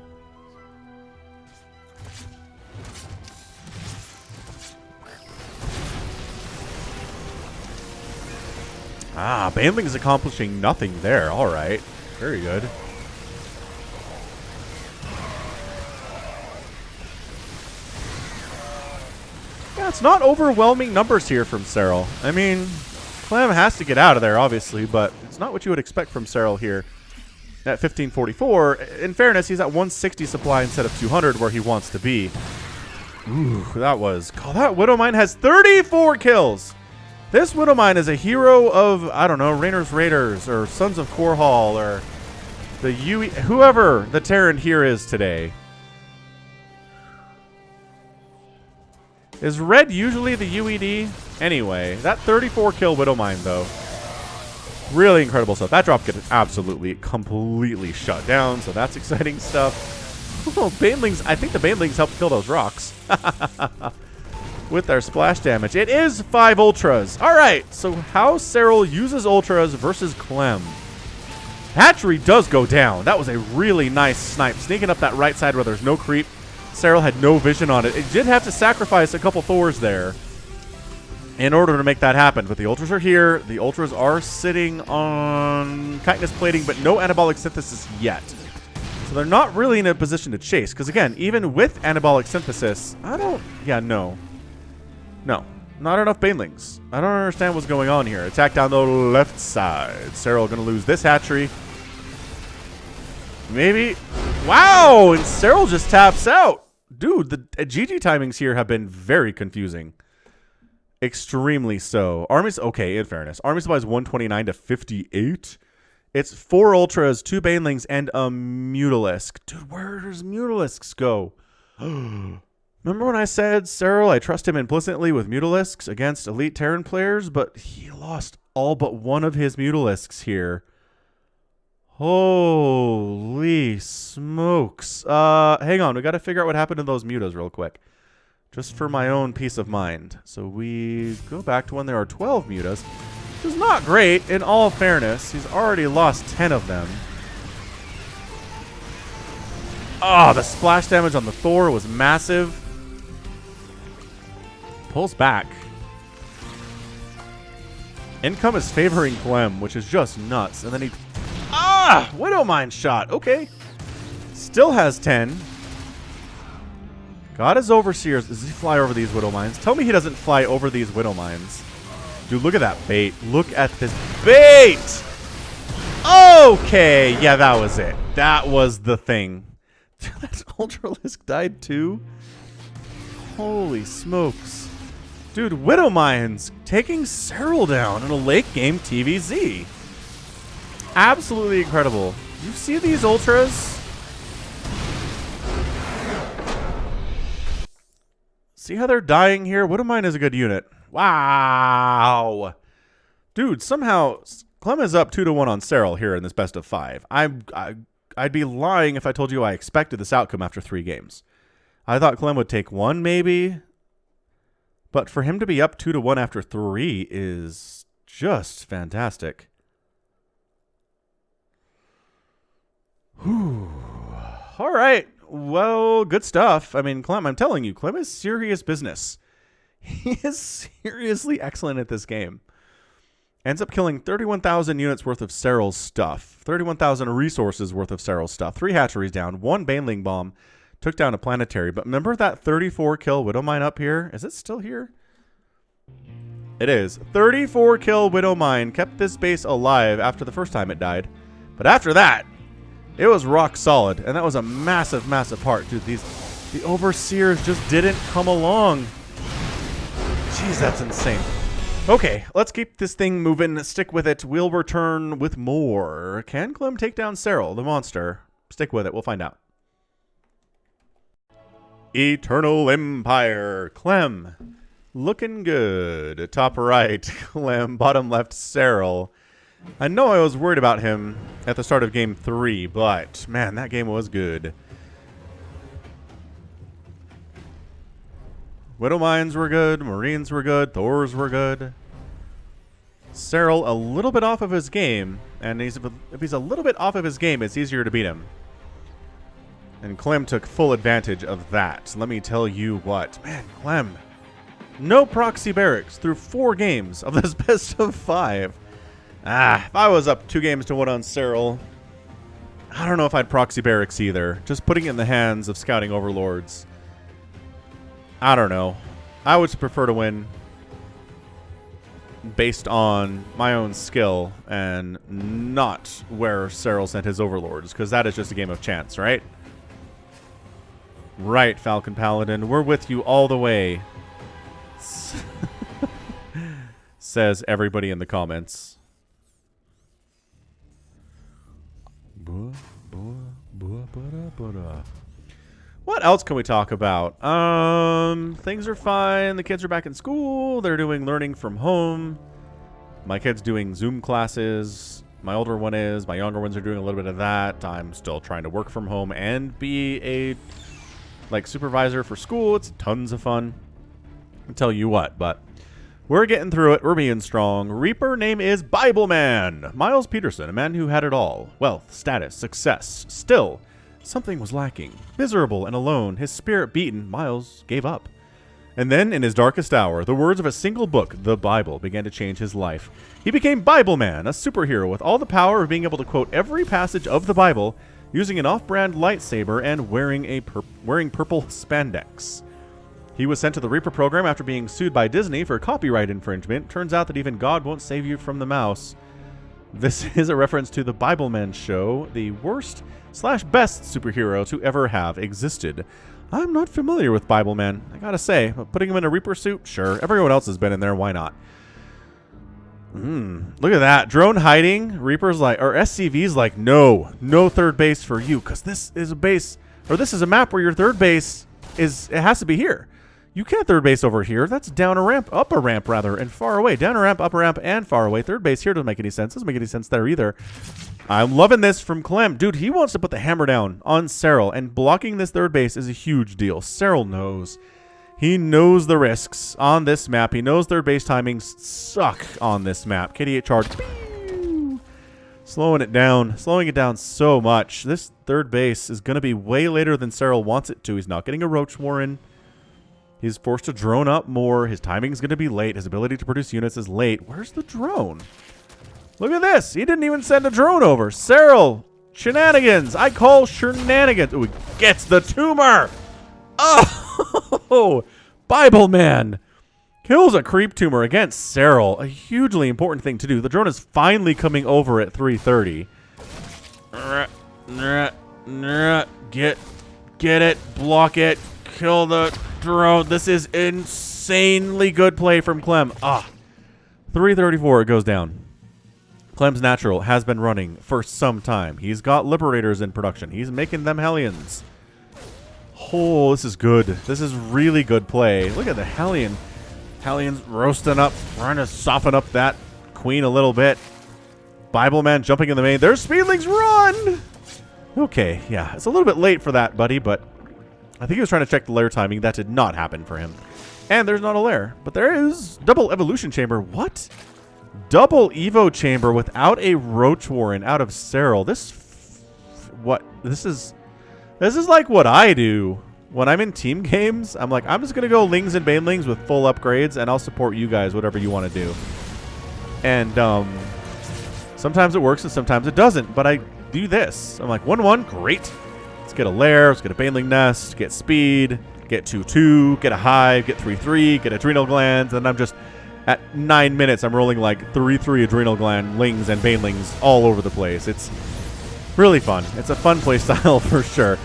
Ah, Baneling's accomplishing nothing there. All right. Very good. Yeah, it's not overwhelming numbers here from Serral. I mean, Clem has to get out of there, obviously, but it's not what you would expect from Serral here. At 1544, in fairness, he's at 160 supply instead of 200 where he wants to be. Ooh, that was... Oh, that Widowmine has 34 kills! This Widowmine is a hero of, I don't know, Rainer's Raiders or Sons of Korhal or the UE... Whoever the Terran here is today. Is red usually the UED? Anyway, that 34 kill Widowmine, though. Really incredible stuff. That drop gets absolutely, completely shut down, so that's exciting stuff. Oh, Banelings. I think the Banelings helped kill those rocks. With their splash damage. It is 5 Ultras. Alright, so how Serral uses Ultras versus Clem. Hatchery does go down. That was a really nice snipe. Sneaking up that right side where there's no creep. Serral had no vision on it. It did have to sacrifice a couple Thors there in order to make that happen. But the Ultras are here. The Ultras are sitting on chitinous plating, but no anabolic synthesis yet. So they're not really in a position to chase. Because again, even with anabolic synthesis, I don't... Yeah, no. No. Not enough Banelings. I don't understand what's going on here. Attack down the left side. Serral going to lose this hatchery. Maybe. Wow! And Serral just taps out. Dude, the GG timings here have been very confusing. Extremely so. Armies, okay, in fairness. Army supply is 129 to 58. It's 4 Ultras, 2 Banelings, and a Mutalisk. Dude, where does Mutalisks go? Remember when I said, Serral, I trust him implicitly with Mutalisks against elite Terran players, but he lost all but one of his Mutalisks here. Holy smokes. Hang on, we got to figure out what happened to those mutas real quick. Just for my own peace of mind. So we go back to when there are 12 mutas, which is not great, in all fairness. He's already lost 10 of them. Oh, the splash damage on the Thor was massive. Pulls back. Income is favoring Clem, which is just nuts. And then he... Ah! Widowmine shot. Okay. Still has 10. Got his Overseers. Does he fly over these Widowmines? Tell me he doesn't fly over these Widowmines. Dude, look at that bait. Look at this bait! Okay. Yeah, that was it. That was the thing. That Ultralisk died too? Holy smokes. Dude, Widowmines taking Serral down in a late game TVZ. Absolutely incredible. You see these Ultras? See how they're dying here? Widowmine is a good unit. Wow. Dude, somehow Clem is up 2-1 on Serral here in this best of 5. I'd be lying if I told you I expected this outcome after 3 games. I thought Clem would take 1 maybe. But for him to be up 2-1 after 3 is just fantastic. Whew. All right. Well, good stuff. I mean, Clem, I'm telling you, Clem is serious business. He is seriously excellent at this game. Ends up killing 31,000 units worth of Serral's stuff. 31,000 resources worth of Serral's stuff. 3 hatcheries down. 1 Baneling bomb. Took down a planetary. But remember that 34 kill Widowmine up here? Is it still here? It is. 34 kill Widowmine kept this base alive after the first time it died. But after that, it was rock solid. And that was a massive, massive part. Dude, the Overseers just didn't come along. Jeez, that's insane. Okay, let's keep this thing moving. Stick with it. We'll return with more. Can Clem take down Serral, the monster? Stick with it. We'll find out. Eternal Empire. Clem. Looking good. Top right, Clem. Bottom left, Serral. I know I was worried about him at the start of Game 3, but, man, that game was good. Widow Mines were good, Marines were good, Thors were good. Serral a little bit off of his game, and if he's a little bit off of his game, it's easier to beat him. And Clem took full advantage of that. Let me tell you what. Man, Clem. No proxy barracks through 4 games of this best of 5. If I was up 2 games to 1 on Serral, I don't know if I'd proxy barracks either. Just putting it in the hands of scouting overlords. I don't know. I would prefer to win based on my own skill and not where Serral sent his overlords, because that is just a game of chance, right? Right, Falcon Paladin. We're with you all the way. Says everybody in the comments. What else can we talk about? Things are fine. The kids are back in school. They're doing learning from home. My kid's doing Zoom classes. My older one is. My younger ones are doing a little bit of that. I'm still trying to work from home and be a supervisor for school. It's tons of fun. I'll tell you what, but we're getting through it. We're being strong. Reaper name is Bible Man. Miles Peterson, a man who had it all. Wealth, status, success. Still, something was lacking. Miserable and alone, his spirit beaten, Miles gave up. And then, in his darkest hour, the words of a single book, the Bible, began to change his life. He became Bible Man, a superhero with all the power of being able to quote every passage of the Bible, using an off-brand lightsaber and wearing purple spandex. He was sent to the Reaper program after being sued by Disney for copyright infringement. Turns out that even God won't save you from the mouse. This is a reference to the Bible Man show, the worst/best superhero to ever have existed. I'm not familiar with Bible Man, I gotta say, but putting him in a Reaper suit, sure. Everyone else has been in there, why not? Look at that. Drone hiding. Reaper's like, or SCV's like, no third base for you, because this is a base, or this is a map where your third base it has to be here. You can't third base over here. That's down a ramp, up a ramp rather, and far away. Down a ramp, up a ramp, and far away. Third base here doesn't make any sense. Doesn't make any sense there either. I'm loving this from Clem. Dude, he wants to put the hammer down on Serral, and blocking this third base is a huge deal. Serral knows. He knows the risks on this map. He knows third base timings suck on this map. KD8 charge. Slowing it down so much. This third base is going to be way later than Serral wants it to. He's not getting a Roach Warren. He's forced to drone up more. His timing's going to be late. His ability to produce units is late. Where's the drone? Look at this. He didn't even send a drone over. Serral, shenanigans. I call shenanigans. Oh, he gets the tumor. Oh, Bible Man kills a creep tumor against Serral. A hugely important thing to do. The drone is finally coming over at 3:30. Get it. Block it. Kill the drone. This is insanely good play from Clem. 3:34, it goes down. Clem's Natural has been running for some time. He's got Liberators in production. He's making them Hellions. Oh, this is good. This is really good play. Look at the Hellion. Hellions roasting up, trying to soften up that queen a little bit. Bible Man jumping in the main. There's Speedlings, run! Okay, yeah, it's a little bit late for that, buddy, but I think he was trying to check the lair timing. That did not happen for him. And there's not a lair, but there is double evolution chamber. What? Double Evo chamber without a Roach Warren out of Serral. This is like what I do when I'm in team games. I'm like, I'm just gonna go Lings and Banelings with full upgrades, and I'll support you guys whatever you want to do. And sometimes it works and sometimes it doesn't. But I do this. I'm like 1-1, great. Let's get a lair. Let's get a Baneling Nest. Get speed. Get 2-2. Get a hive. Get 3-3. Get adrenal glands. And I'm just at 9 minutes, I'm rolling like 3-3 adrenal gland lings and banelings all over the place. It's really fun. It's a fun play style for sure.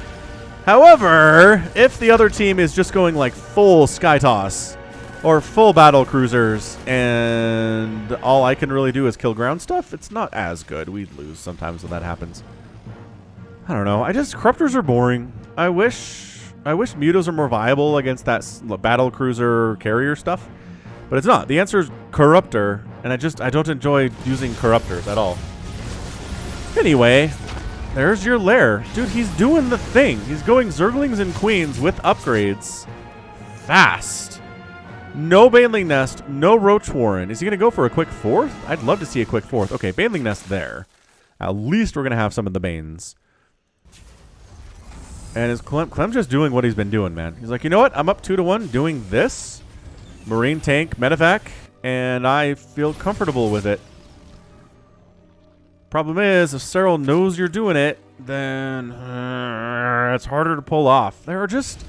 However, if the other team is just going like full Sky Toss or full battle cruisers and all I can really do is kill ground stuff, it's not as good. We lose sometimes when that happens. I don't know. Corruptors are boring. I wish Mutos are more viable against that battle cruiser carrier stuff. But it's not. The answer is Corruptor, and I don't enjoy using Corruptors at all. Anyway, there's your lair. Dude, he's doing the thing. He's going Zerglings and Queens with upgrades. Fast. No Baneling Nest, no Roach Warren. Is he going to go for a quick fourth? I'd love to see a quick fourth. Okay, Baneling Nest there. At least we're going to have some of the Banes. And is Clem just doing what he's been doing, man? He's like, you know what? I'm up 2-1 doing this. Marine Tank, Medevac, and I feel comfortable with it. Problem is, if Serral knows you're doing it, then it's harder to pull off. There are just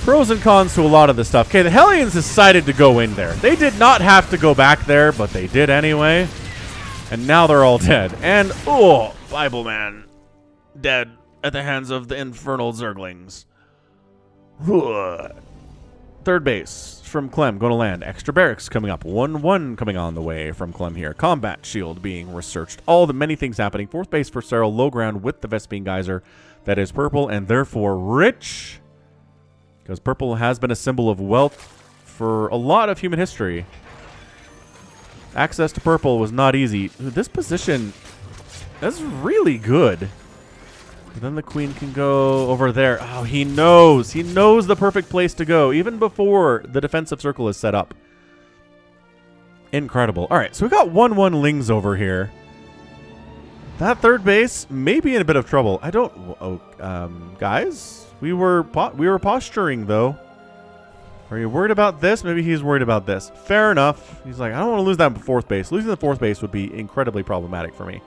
pros and cons to a lot of this stuff. Okay, the Hellions decided to go in there. They did not have to go back there, but they did anyway. And now they're all dead. And, oh, Bible Man, dead at the hands of the infernal Zerglings. Third base from Clem, going to land. Extra barracks coming up. 1-1 coming on the way from Clem here. Combat shield being researched. All the many things happening. Fourth base for Serral. Low ground with the Vespine Geyser. That is purple and therefore rich. Because purple has been a symbol of wealth for a lot of human history. Access to purple was not easy. Dude, this position is really good. And then the queen can go over there. Oh, he knows. He knows the perfect place to go, even before the defensive circle is set up. Incredible. All right, so we got 1-1 Lings over here. That third base may be in a bit of trouble. I don't... Oh, guys, we were posturing, though. Are you worried about this? Maybe he's worried about this. Fair enough. He's like, I don't want to lose that fourth base. Losing the fourth base would be incredibly problematic for me.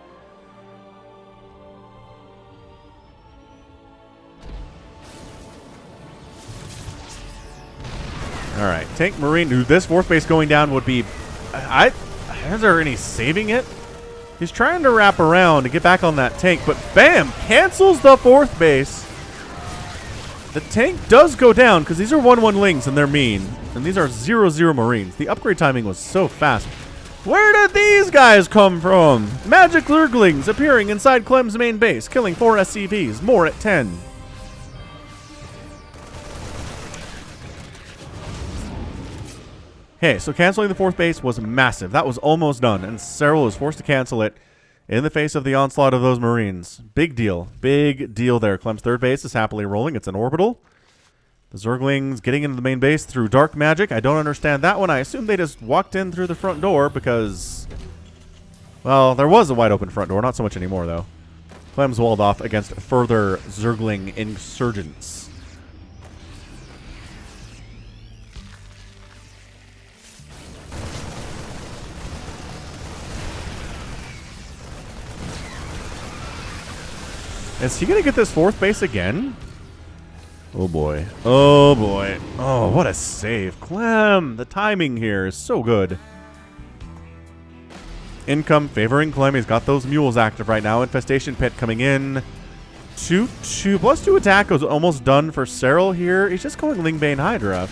All right, tank marine. Dude, this fourth base going down would be... Is there any saving it? He's trying to wrap around to get back on that tank, but bam! Cancels the fourth base. The tank does go down because these are 1-1 Lings and they're mean. And these are 0-0 Marines. The upgrade timing was so fast. Where did these guys come from? Magic Zerglings appearing inside Clem's main base, killing 4 SCVs. More at 10. Hey, so canceling the fourth base was massive. That was almost done, and Serral was forced to cancel it in the face of the onslaught of those Marines. Big deal. Big deal there. Clem's third base is happily rolling. It's an orbital. The Zerglings getting into the main base through dark magic. I don't understand that one. I assume they just walked in through the front door because... Well, there was a wide open front door. Not so much anymore, though. Clem's walled off against further Zergling insurgents. Is he going to get this fourth base again? Oh, boy. Oh, boy. Oh, what a save. Clem, the timing here is so good. Income favoring Clem. He's got those mules active right now. Infestation Pit coming in. 2-2. +2 attack was almost done for Serral here. He's just going Lingbane Hydra.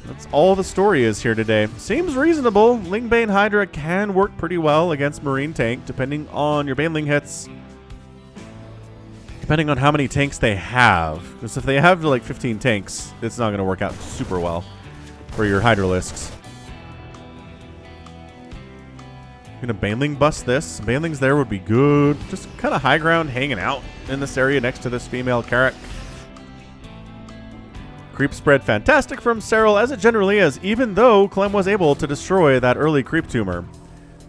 That's all the story is here today. Seems reasonable. Lingbane Hydra can work pretty well against Marine Tank, depending on your Baneling hits. Depending on how many tanks they have. Because if they have like 15 tanks, it's not going to work out super well for your Hydralisks. Going to Baneling bust this. Banelings there would be good. Just kind of high ground hanging out in this area next to this female Carrack. Creep spread fantastic from Serral, as it generally is, even though Clem was able to destroy that early creep tumor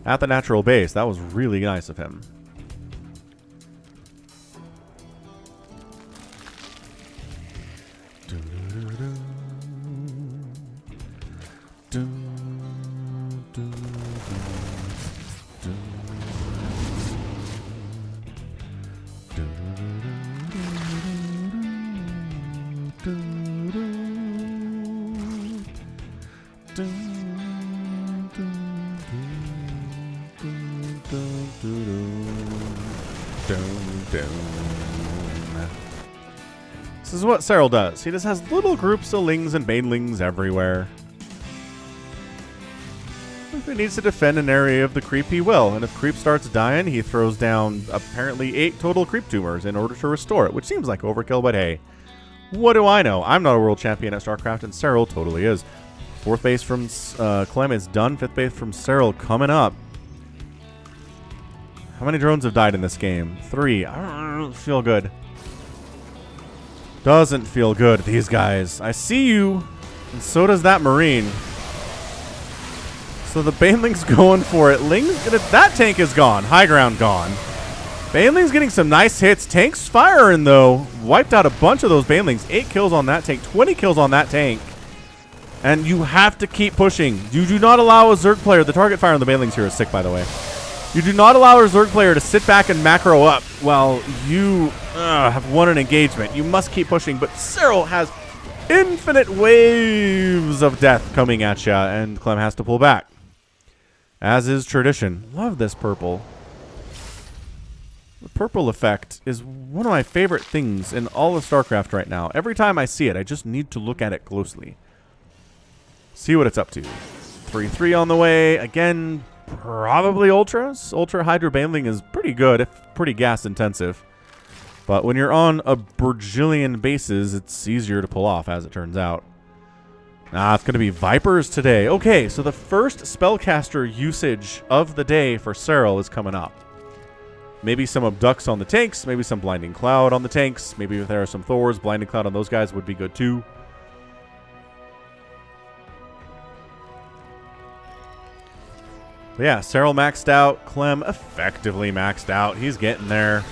at the natural base. That was really nice of him. This is what Serral does. He just has little groups of Lings and Banelings everywhere. If he needs to defend an area of the creep, he will. And if creep starts dying, he throws down apparently 8 total creep tumors in order to restore it, which seems like overkill, but hey, What do I know? I'm not a world champion at StarCraft, and Serral totally is. 4th base from Clem is done. 5th base from Serral coming up. How many drones have died in this game? 3. I don't feel good. Doesn't feel good, these guys. I see you, and so does that Marine. So the Baneling's going for it. That tank is gone. High ground gone. Baneling's getting some nice hits. Tank's firing, though. Wiped out a bunch of those Banelings. 8 kills on that tank. 20 kills on that tank. And you have to keep pushing. You do not allow a Zerg player. The target fire on the Banelings here is sick, by the way. You do not allow a Zerg player to sit back and macro up while you have won an engagement. You must keep pushing. But Serral has infinite waves of death coming at you, and Clem has to pull back. As is tradition. Love this purple. The purple effect is one of my favorite things in all of StarCraft right now. Every time I see it, I just need to look at it closely. See what it's up to. 3-3 on the way. Again, probably Ultras. Ultra Hydra Baneling is pretty good, if pretty gas intensive. But when you're on a bajillion bases, it's easier to pull off, as it turns out. It's going to be Vipers today. Okay, so the first spellcaster usage of the day for Serral is coming up. Maybe some Abducts on the tanks, maybe some Blinding Cloud on the tanks, maybe if there are some Thors, Blinding Cloud on those guys would be good too. But yeah, Serral maxed out, Clem effectively maxed out. He's getting there.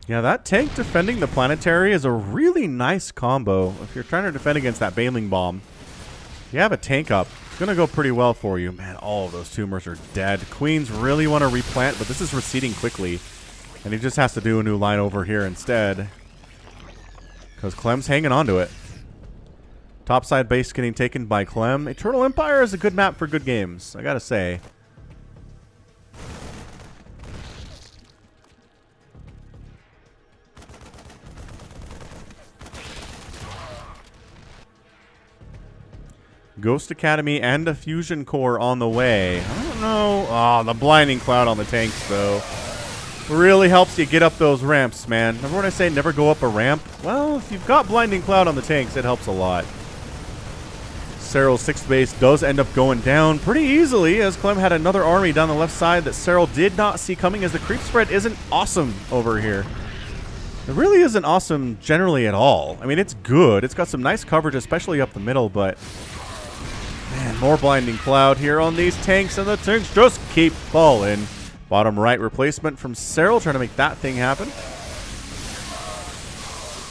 Yeah, that tank defending the planetary is a really nice combo. If you're trying to defend against that Baneling bomb, you have a tank up. It's going to go pretty well for you. Man, all of those tumors are dead. Queens really want to replant, but this is receding quickly. And he just has to do a new line over here instead. Because Clem's hanging on to it. Topside base getting taken by Clem. Eternal Empire is a good map for good games, I gotta say. Ghost Academy and a Fusion Core on the way. I don't know. Oh, the Blinding Cloud on the tanks, though. Really helps you get up those ramps, man. Remember when I say never go up a ramp? Well, if you've got Blinding Cloud on the tanks, it helps a lot. Serral's 6th base does end up going down pretty easily, as Clem had another army down the left side that Serral did not see coming, as the creep spread isn't awesome over here. It really isn't awesome generally at all. I mean, it's good. It's got some nice coverage, especially up the middle, but... man, more Blinding Cloud here on these tanks, and the tanks just keep falling. Bottom right replacement from Serral, trying to make that thing happen.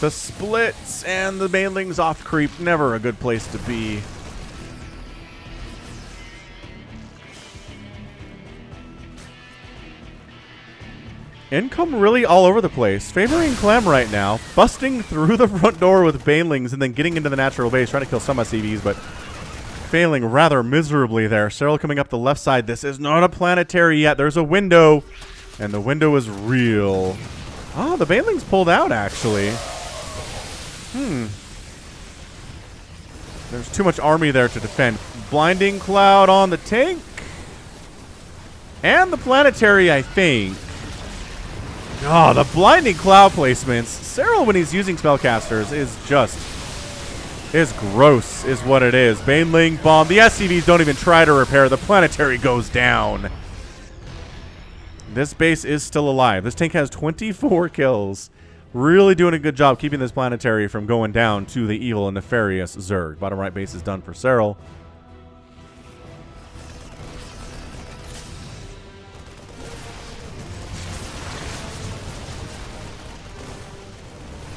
The splits and the Banelings off creep, never a good place to be. Income really all over the place. Favoring Clem right now, busting through the front door with Banelings and then getting into the natural base, trying to kill some SCVs, but failing rather miserably there. Serral coming up the left side. This is not a planetary yet. There's a window, and the window is real. Oh, the Banelings pulled out, actually. There's too much army there to defend. Blinding Cloud on the tank. And the planetary, I think. Oh, the Blinding Cloud placements. Serral, when he's using spellcasters, is gross, is what it is. Baneling bomb. The SCVs don't even try to repair. The planetary goes down. This base is still alive. This tank has 24 kills. Really doing a good job keeping this planetary from going down to the evil and nefarious Zerg. Bottom right base is done for Serral.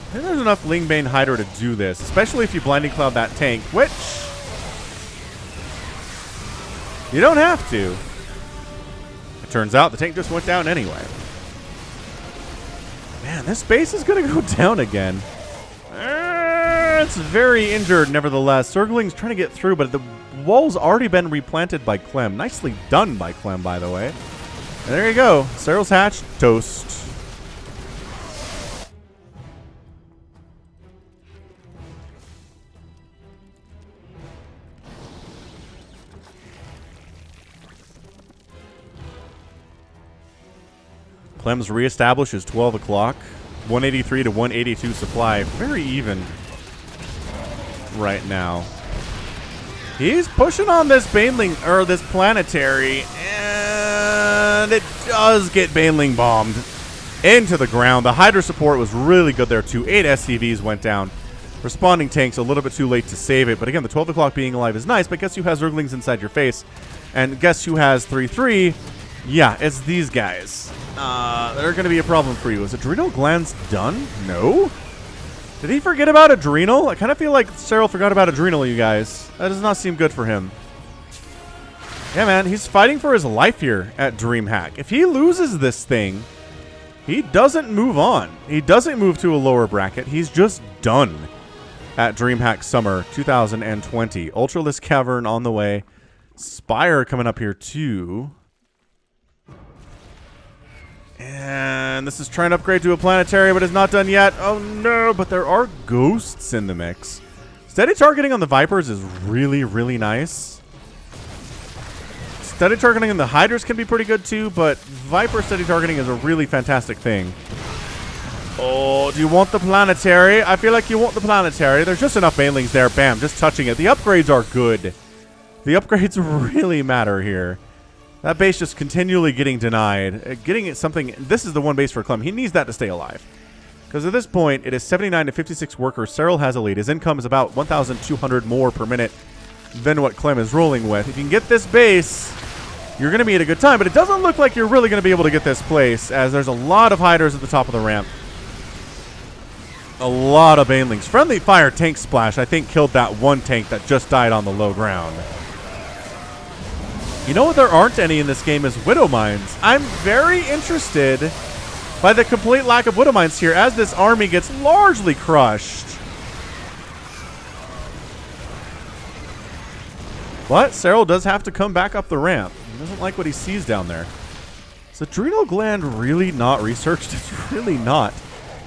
I think there's enough Lingbane Hydra to do this, especially if you Blinding Cloud that tank, which you don't have to. It turns out the tank just went down anyway. Man, this base is going to go down again. It's very injured, nevertheless. Circling's trying to get through, but the wall's already been replanted by Clem. Nicely done by Clem, by the way. And there you go. Serral's hatched. Toast. Clem's reestablishes 12 o'clock. 183 to 182 supply. Very even right now. He's pushing on this Baneling, or this planetary, and it does get Baneling bombed into the ground. The Hydra support was really good there too. 8 SCVs went down. Responding tanks a little bit too late to save it. But again, the 12 o'clock being alive is nice, but guess who has Zerglings inside your face? And guess who has 3-3? Yeah, it's these guys. They're going to be a problem for you. Is Adrenal Glands done? No? Did he forget about Adrenal? I kind of feel like Serral forgot about Adrenal, you guys. That does not seem good for him. Yeah, man, he's fighting for his life here at DreamHack. If he loses this thing, he doesn't move on. He doesn't move to a lower bracket. He's just done at DreamHack Summer 2020. Ultralisk Cavern on the way. Spire coming up here, too. And this is trying to upgrade to a planetary, but it's not done yet. Oh, no, but there are ghosts in the mix. Steady targeting on the Vipers is really, really nice. Steady targeting on the Hydras can be pretty good, too, but Viper steady targeting is a really fantastic thing. Oh, do you want the planetary? I feel like you want the planetary. There's just enough Banelings there. Bam, just touching it. The upgrades are good. The upgrades really matter here. That base just continually getting denied. Getting it something... This is the one base for Clem. He needs that to stay alive. Because at this point, it is 79 to 56 workers. Serral has a lead. His income is about 1,200 more per minute than what Clem is rolling with. If you can get this base, you're going to be at a good time. But it doesn't look like you're really going to be able to get this place, as there's a lot of Hydras at the top of the ramp. A lot of Banelings. Friendly Fire Tank Splash, I think, killed that one tank that just died on the low ground. You know what there aren't any in this game is Widow Mines. I'm very interested by the complete lack of Widow Mines here as this army gets largely crushed. But Serral does have to come back up the ramp. He doesn't like what he sees down there. Is Adrenal Gland really not researched? It's really not.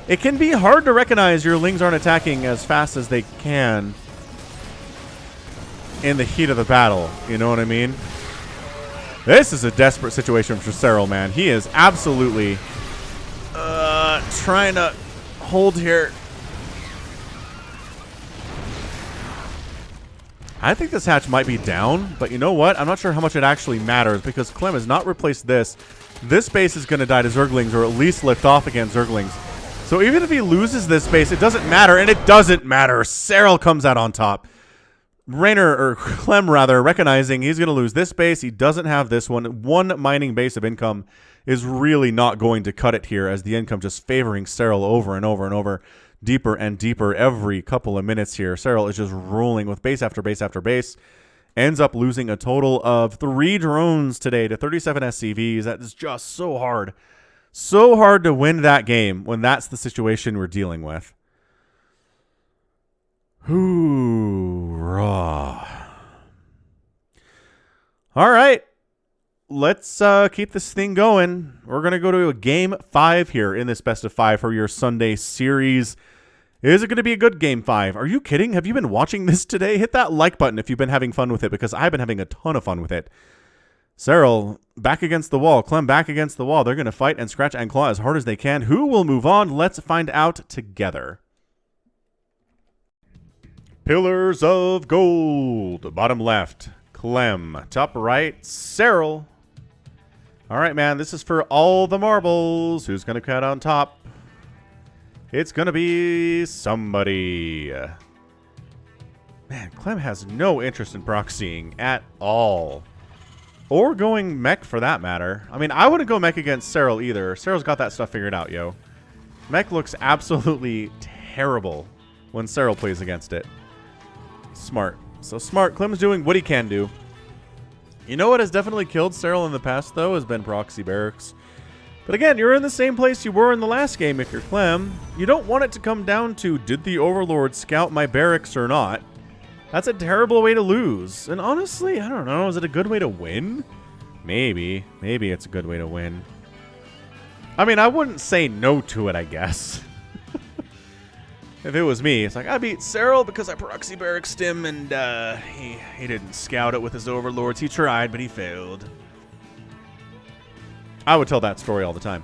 It can be hard to recognize your Lings aren't attacking as fast as they can in the heat of the battle. You know what I mean? This is a desperate situation for Serral, man. He is absolutely trying to hold here. I think this hatch might be down, but you know what? I'm not sure how much it actually matters because Clem has not replaced this. This base is going to die to Zerglings or at least lift off against Zerglings. So even if he loses this base, it doesn't matter, and it doesn't matter. Serral comes out on top. Rainer, or Clem rather, recognizing he's going to lose this base. He doesn't have this one. One mining base of income is really not going to cut it here as the income just favoring Serral over and over and over, deeper and deeper every couple of minutes here. Serral is just rolling with base after base after base. Ends up losing a total of 3 drones today to 37 SCVs. That is just so hard. So hard to win that game when that's the situation we're dealing with. Hoorah. All right. Let's keep this thing going. We're going to go to a game 5 here in this best of 5 for your Sunday series. Is it going to be a good game 5? Are you kidding? Have you been watching this today? Hit that like button if you've been having fun with it because I've been having a ton of fun with it. Serral back against the wall. Clem back against the wall. They're going to fight and scratch and claw as hard as they can. Who will move on? Let's find out together. Pillars of Gold. Bottom left, Clem. Top right, Serral. All right, man. This is for all the marbles. Who's going to cut on top? It's going to be somebody. Man, Clem has no interest in proxying at all. Or going mech for that matter. I mean, I wouldn't go mech against Serral either. Serral's got that stuff figured out, yo. Mech looks absolutely terrible when Serral plays against it. Smart. So smart. Clem's doing what he can do. You know what has definitely killed Serral in the past, though, has been proxy barracks. But again, you're in the same place you were in the last game if you're Clem. You don't want it to come down to, did the Overlord scout my barracks or not? That's a terrible way to lose. And honestly, I don't know, is it a good way to win? Maybe it's a good way to win. I mean, I wouldn't say no to it, I guess. If it was me, it's like, I beat Serral because I proxy barracked him, and he didn't scout it with his overlords. He tried, but he failed. I would tell that story all the time.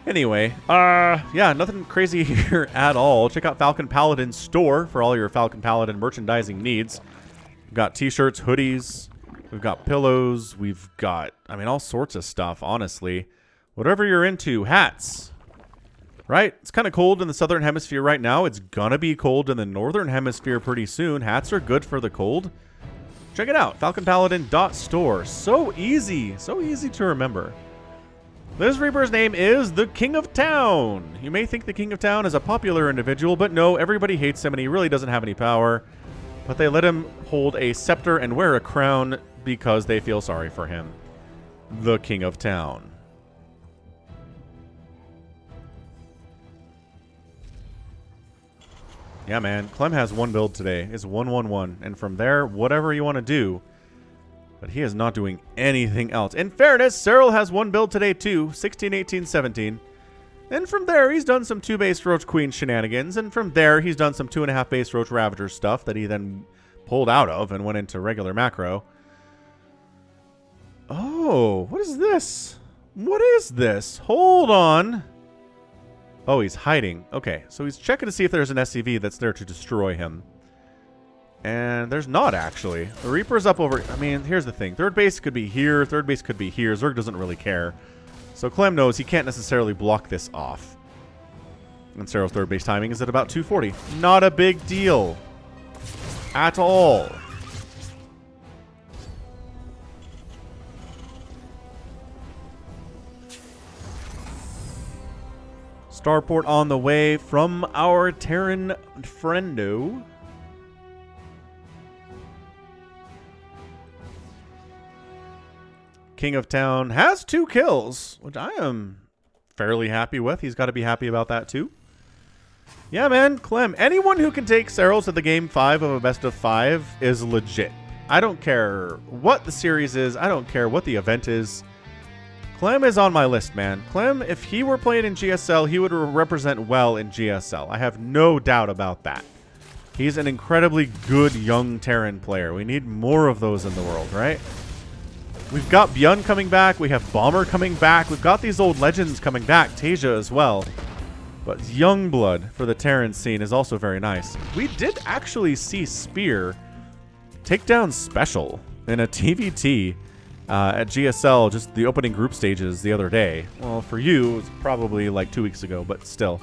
Anyway, yeah, nothing crazy here at all. Check out Falcon Paladin's store for all your Falcon Paladin merchandising needs. We've got t-shirts, hoodies, we've got pillows, we've got, I mean, all sorts of stuff, honestly. Whatever you're into, hats. Right? It's kind of cold in the southern hemisphere right now. It's gonna be cold in the northern hemisphere pretty soon. Hats are good for the cold. Check it out, falconpaladin.store. So easy to remember. This Reaper's name is the King of Town. You may think the King of Town is a popular individual, but no, everybody hates him and he really doesn't have any power. But they let him hold a scepter and wear a crown because they feel sorry for him. The King of Town. Yeah, man. Clem has one build today. It's 1-1-1. And from there, whatever you want to do. But he is not doing anything else. In fairness, Serral has one build today too. 16, 18, 17. And from there, he's done some 2 base Roach Queen shenanigans. And from there, he's done some 2.5 base Roach Ravager stuff that he then pulled out of and went into regular macro. Oh, what is this? What is this? Hold on. Oh, he's hiding. Okay, so he's checking to see if there's an SCV that's there to destroy him. And there's not, actually. The Reaper's up over... I mean, here's the thing. Third base could be here. Third base could be here. Zerg doesn't really care. So Clem knows he can't necessarily block this off. And Serral's third base timing is at about 240. Not a big deal. At all. Starport on the way from our Terran friendo. King of Town has 2 kills, which I am fairly happy with. He's got to be happy about that too. Yeah, man, Clem. Anyone who can take Serral to the game 5 of a best of 5 is legit. I don't care what the series is. I don't care what the event is. Clem is on my list, man. Clem, if he were playing in GSL, he would represent well in GSL. I have no doubt about that. He's an incredibly good young Terran player. We need more of those in the world, right? We've got Bjorn coming back. We have Bomber coming back. We've got these old legends coming back. Tasia as well. But young blood for the Terran scene is also very nice. We did actually see Spear take down Special in a TVT at GSL, just the opening group stages the other day. Well, for you, it was probably like 2 weeks ago, but still.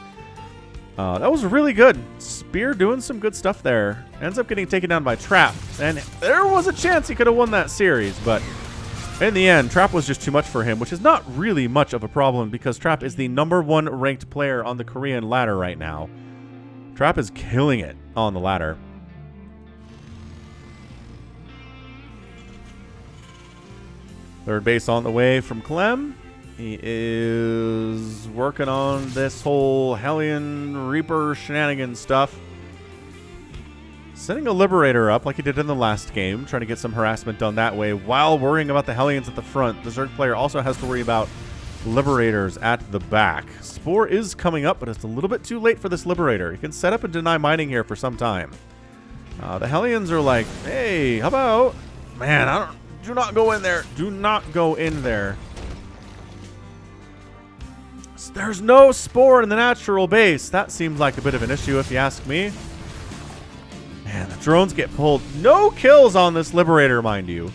That was really good. Spear doing some good stuff there. Ends up getting taken down by Trap. And there was a chance he could have won that series, but in the end, Trap was just too much for him, which is not really much of a problem because Trap is the #1 ranked player on the Korean ladder right now. Trap is killing it on the ladder. Third base on the way from Clem. He is working on this whole Hellion Reaper shenanigan stuff. Setting a Liberator up like he did in the last game, trying to get some harassment done that way while worrying about the Hellions at the front. The Zerg player also has to worry about Liberators at the back. Spore is coming up, but it's a little bit too late for this Liberator. He can set up and deny mining here for some time. The Hellions are like, hey, how about... Man, do not go in there. Do not go in there. There's no Spore in the natural base. That seems like a bit of an issue if you ask me. Man, the drones get pulled. No kills on this Liberator, mind you.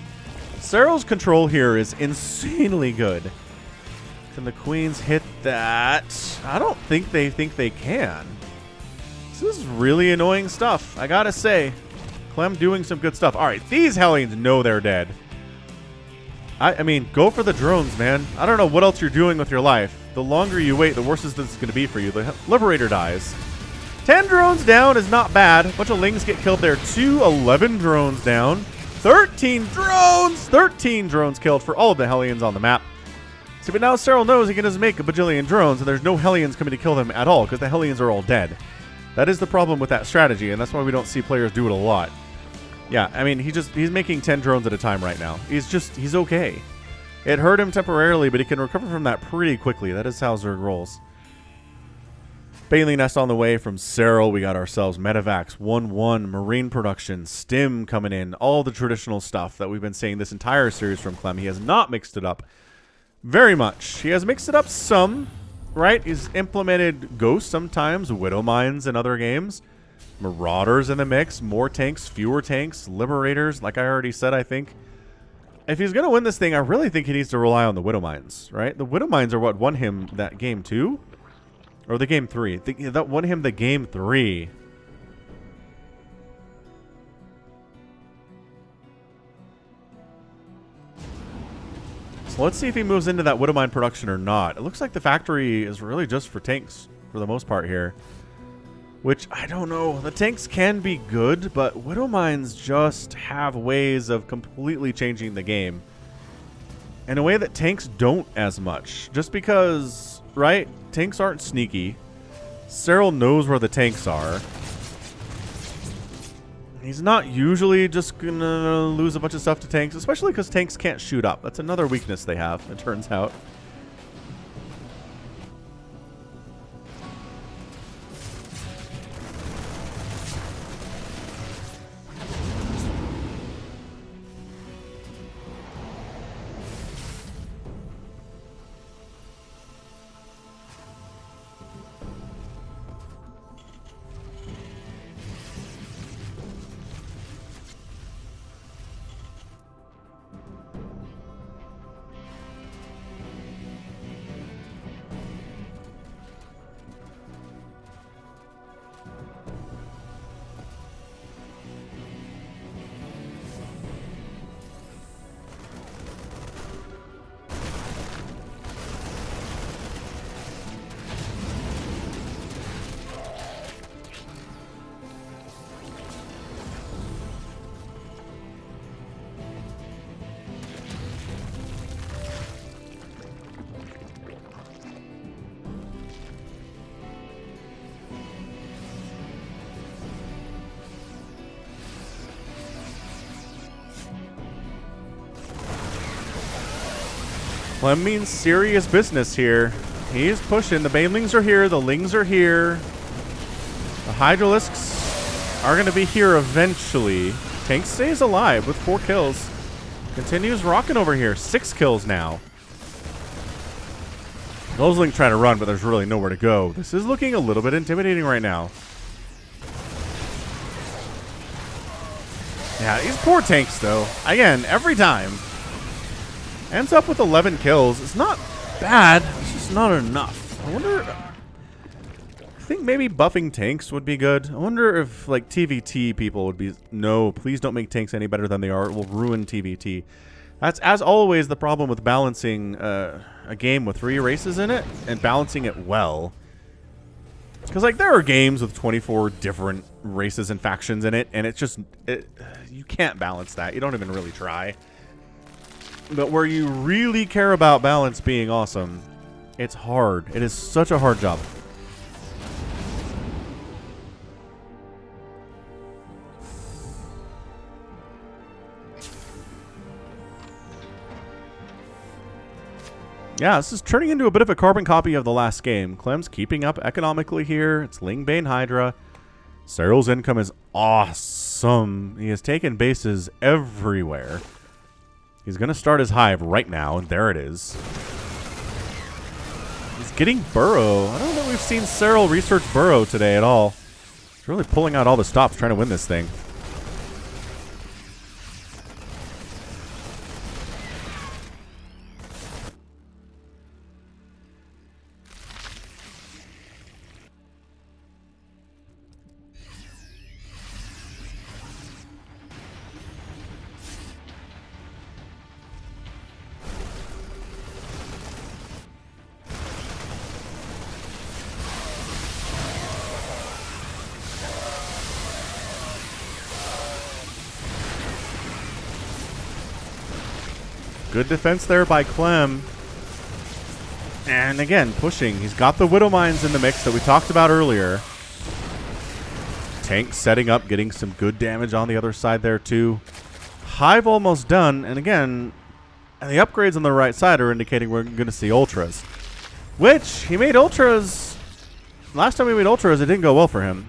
Serral's control here is insanely good. Can the Queens hit that? I don't think they can. This is really annoying stuff, I gotta say. Clem doing some good stuff. All right, these Hellions know they're dead. I mean, go for the drones, man. I don't know what else you're doing with your life. The longer you wait, the worse this is going to be for you. The Liberator dies. 10 drones down is not bad. A bunch of Lings get killed there too. 11 drones down. 13 drones! 13 drones killed for all of the Hellions on the map. See, but now Serral knows he can just make a bajillion drones, and there's no Hellions coming to kill them at all, because the Hellions are all dead. That is the problem with that strategy, and that's why we don't see players do it a lot. Yeah, I mean, he's making 10 drones at a time right now. He's okay. It hurt him temporarily, but he can recover from that pretty quickly. That is how Zerg rolls. Bailey Nest on the way from Serral. We got ourselves Medivacs, 1-1, Marine Production, Stim coming in. All the traditional stuff that we've been seeing this entire series from Clem. He has not mixed it up very much. He has mixed it up some, right? He's implemented Ghosts sometimes, Widow Mines in other games. Marauders in the mix, more tanks, fewer tanks, Liberators, like I already said, I think. If he's going to win this thing, I really think he needs to rely on the Widow Mines, right? The Widow Mines are what won him that game 2? Or the game 3. That won him the game 3. So let's see if he moves into that Widow Mine production or not. It looks like the factory is really just for tanks for the most part here. Which, I don't know. The tanks can be good, but Widow Mines just have ways of completely changing the game. In a way that tanks don't as much. Just because, right? Tanks aren't sneaky. Serral knows where the tanks are. He's not usually just gonna lose a bunch of stuff to tanks, especially because tanks can't shoot up. That's another weakness they have, it turns out. Clem means serious business here. He's pushing. The Banelings are here. The Lings are here. The Hydralisks are going to be here eventually. Tank stays alive with 4 kills. Continues rocking over here. 6 kills now. Those Lings trying to run, but there's really nowhere to go. This is looking a little bit intimidating right now. Yeah, these poor tanks, though. Again, every time. Ends up with 11 kills. It's not bad. It's just not enough. I wonder... I think maybe buffing tanks would be good. I wonder if, like, TVT people would be... No, please don't make tanks any better than they are. It will ruin TVT. That's, as always, the problem with balancing a game with 3 races in it and balancing it well. Because, like, there are games with 24 different races and factions in it, and it's just... you can't balance that. You don't even really try. But where you really care about balance being awesome, it's hard. It is such a hard job. Yeah, this is turning into a bit of a carbon copy of the last game. Clem's keeping up economically here. It's Ling Bane Hydra. Serral's income is awesome. He has taken bases everywhere. He's going to start his hive right now, and there it is. He's getting Burrow. I don't know if we've seen Serral research Burrow today at all. He's really pulling out all the stops trying to win this thing. Good defense there by Clem. And again, pushing. He's got the Widow Mines in the mix that we talked about earlier. Tank setting up, getting some good damage on the other side there too. Hive almost done. And again, And the upgrades on the right side are indicating we're going to see ultras. Which, he made ultras. Last time he made ultras, it didn't go well for him.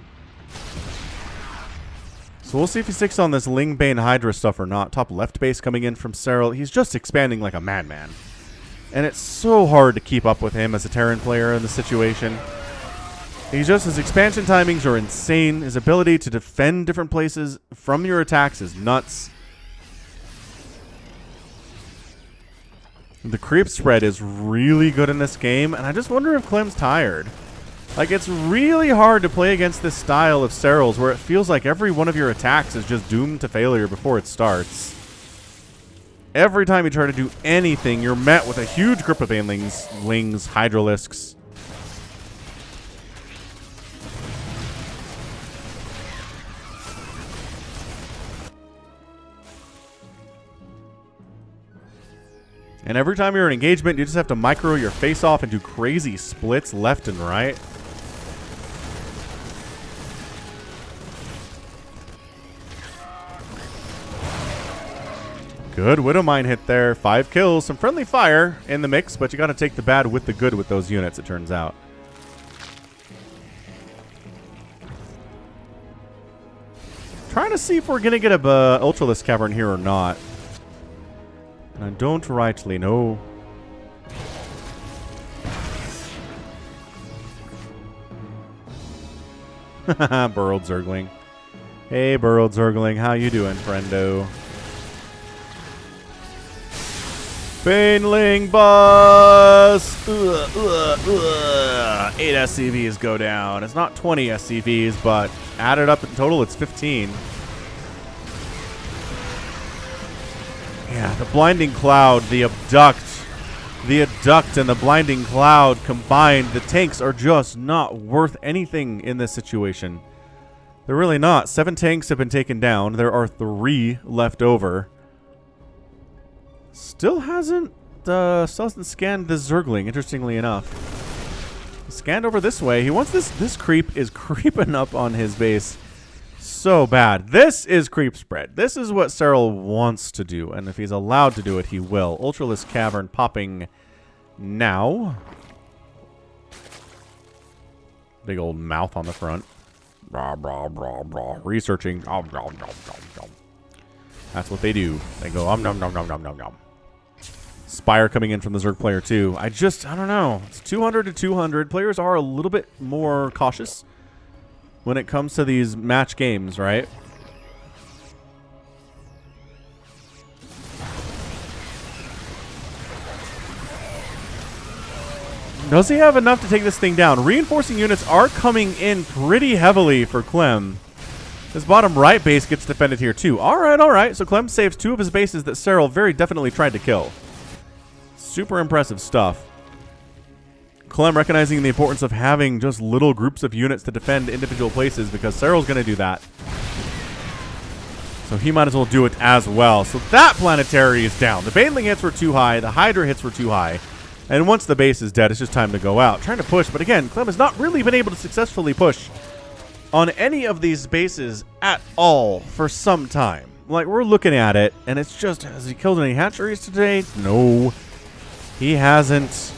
So we'll see if he sticks on this Lingbane Hydra stuff or not. Top left base coming in from Serral. He's just expanding like a madman. And it's so hard to keep up with him as a Terran player in this situation. His expansion timings are insane. His ability to defend different places from your attacks is nuts. The creep spread is really good in this game, and I just wonder if Clem's tired. Like, it's really hard to play against this style of Serral's where it feels like every one of your attacks is just doomed to failure before it starts. Every time you try to do anything, you're met with a huge group of banelings, lings, hydralisks. And every time you're in engagement, you just have to micro your face off and do crazy splits left and right. Good Widowmine hit there. 5 kills. Some friendly fire in the mix, but you got to take the bad with the good with those units, it turns out. Trying to see if we're going to get a Ultralisk Cavern here or not. And I don't rightly know. Burrowed Zergling. Hey, Burrowed Zergling. How you doing, friendo? Baneling bust! 8 SCVs go down. It's not 20 SCVs, but added up in total, it's 15. Yeah, the Blinding Cloud, the Abduct, and the Blinding Cloud combined, the tanks are just not worth anything in this situation. They're really not. 7 tanks have been taken down. There are 3 left over. Still hasn't scanned the Zergling, interestingly enough. He scanned over this way. He wants this creep is creeping up on his base so bad. This is creep spread. This is what Serral wants to do, and if he's allowed to do it, he will. Ultralisk Cavern popping now. Big old mouth on the front. Blah, blah, blah, blah. Researching. That's what they do. They go nom nom nom nom nom nom. Spire coming in from the Zerg player too. I don't know. It's 200 to 200. Players are a little bit more cautious when it comes to these match games, right? Does he have enough to take this thing down? Reinforcing units are coming in pretty heavily for Clem. His bottom right base gets defended here too. All right. So Clem saves 2 of his bases that Serral very definitely tried to kill. Super impressive stuff. Clem recognizing the importance of having just little groups of units to defend individual places because Serral's going to do that. So he might as well do it as well. So that planetary is down. The Baneling hits were too high. The Hydra hits were too high. And once the base is dead, it's just time to go out. Trying to push, but again, Clem has not really been able to successfully push on any of these bases at all for some time. Like, we're looking at it, and it's just, has he killed any hatcheries today? No. He hasn't.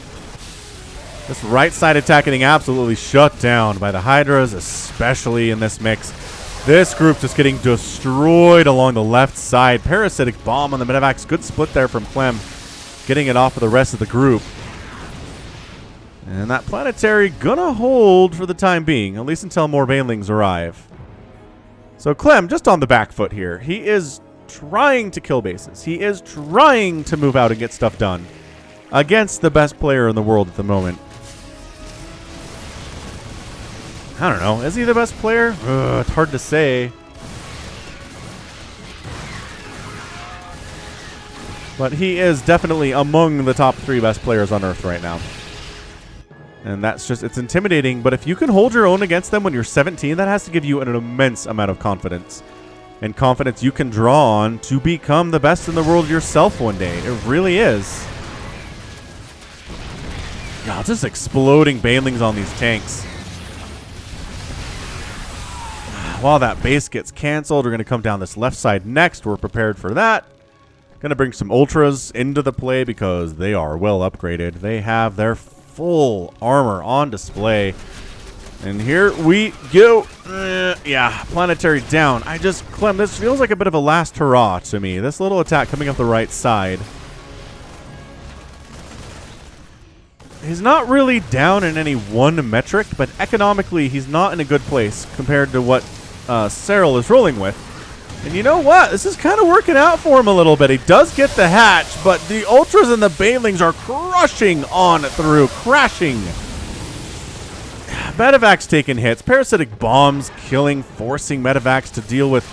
This right side attack getting absolutely shut down by the Hydras, especially in this mix. This group just getting destroyed along the left side. Parasitic Bomb on the Medivacs. Good split there from Clem, getting it off of the rest of the group. And that planetary gonna hold for the time being, at least until more Banelings arrive. So Clem just on the back foot here. He is trying to kill bases. He is trying to move out and get stuff done against the best player in the world at the moment. I don't know. Is he the best player? It's hard to say. But he is definitely among the top 3 best players on Earth right now. And that's just, it's intimidating. But if you can hold your own against them when you're 17, that has to give you an immense amount of confidence. And confidence you can draw on to become the best in the world yourself one day. It really is. Yeah, just exploding Banelings on these tanks. While that base gets canceled, we're going to come down this left side next. We're prepared for that. Going to bring some Ultras into the play because they are well upgraded. They have their full armor on display. And here we go. Yeah, planetary down. Clem, this feels like a bit of a last hurrah to me. This little attack coming up the right side. He's not really down in any one metric, but economically he's not in a good place compared to what Serral is rolling with. And you know what? This is kind of working out for him a little bit. He does get the hatch, but the Ultras and the Banelings are crushing on through, crashing. Medivacs taking hits, parasitic bombs killing, forcing Medivacs to deal with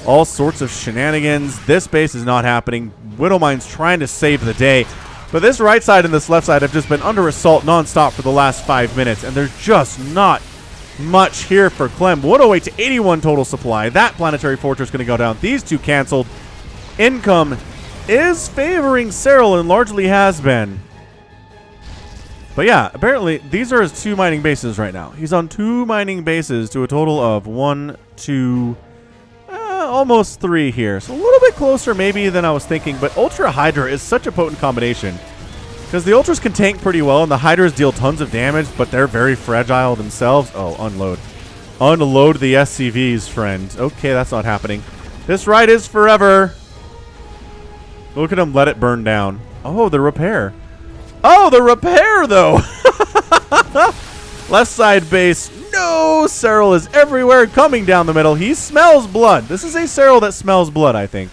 all sorts of shenanigans. This base is not happening. Widowmine's trying to save the day. But this right side and this left side have just been under assault nonstop for the last 5 minutes, and there's just not much here for Clem. 108 to 81 total supply. That planetary fortress going to go down. These two canceled. Income is favoring Serral and largely has been. But yeah, apparently these are his 2 mining bases right now. He's on 2 mining bases to a total of 1, 2, almost 3 here. So a little bit closer maybe than I was thinking, but Ultra Hydra is such a potent combination because the Ultras can tank pretty well and the Hydras deal tons of damage, but they're very fragile themselves. Oh, unload. Unload the SCVs, friend. Okay, that's not happening. This ride is forever. Look at him let it burn down. Oh, the repair. Oh, the repair, though. Left side base. No, Serral is everywhere coming down the middle. He smells blood. This is a Serral that smells blood, I think.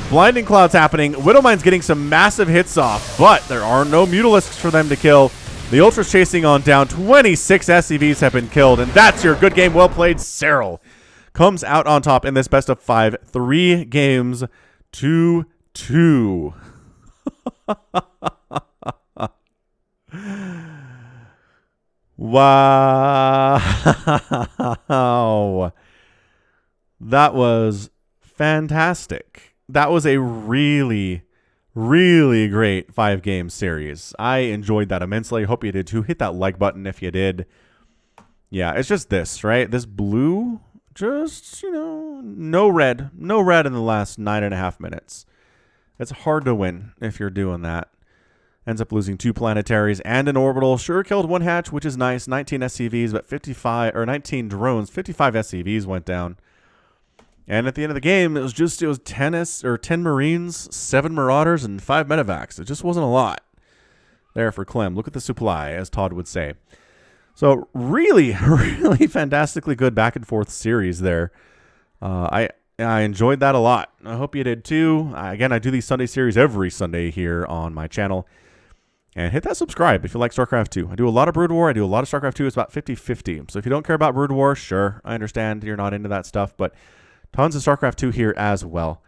Blinding Cloud's happening. Widowmine's getting some massive hits off, but there are no Mutalisks for them to kill. The Ultra's chasing on down. 26 SCVs have been killed, and that's your good game. Well played, Serral. Comes out on top in this best of 5. 3 games to 2. Wow. That was fantastic. That was a really, really great 5-game series. I enjoyed that immensely. Hope you did too. Hit that like button if you did. Yeah, it's just this, right? This blue, just, no red. No red in the last 9.5 minutes. It's hard to win if you're doing that. Ends up losing 2 planetaries and an orbital. Sure killed 1 hatch, which is nice. 19 SCVs, but 19 drones. 55 SCVs went down. And at the end of the game, it was 10 Marines, 7 Marauders, and 5 Medivacs. It just wasn't a lot there for Clem. Look at the supply, as Todd would say. So really, really fantastically good back and forth series there. I enjoyed that a lot. I hope you did too. Again, I do these Sunday series every Sunday here on my channel. And hit that subscribe if you like StarCraft 2. I do a lot of Brood War. I do a lot of StarCraft 2. It's about 50-50. So if you don't care about Brood War, sure, I understand you're not into that stuff. But tons of StarCraft 2 here as well.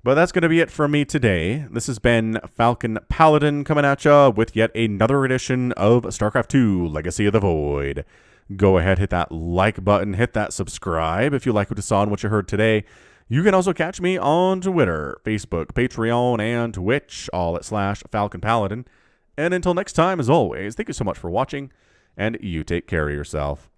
But that's going to be it from me today. This has been Falcon Paladin coming at ya with yet another edition of StarCraft 2 Legacy of the Void. Go ahead, hit that like button, hit that subscribe if you like what you saw and what you heard today. You can also catch me on Twitter, Facebook, Patreon, and Twitch, all at /Falcon Paladin. And until next time, as always, thank you so much for watching, and you take care of yourself.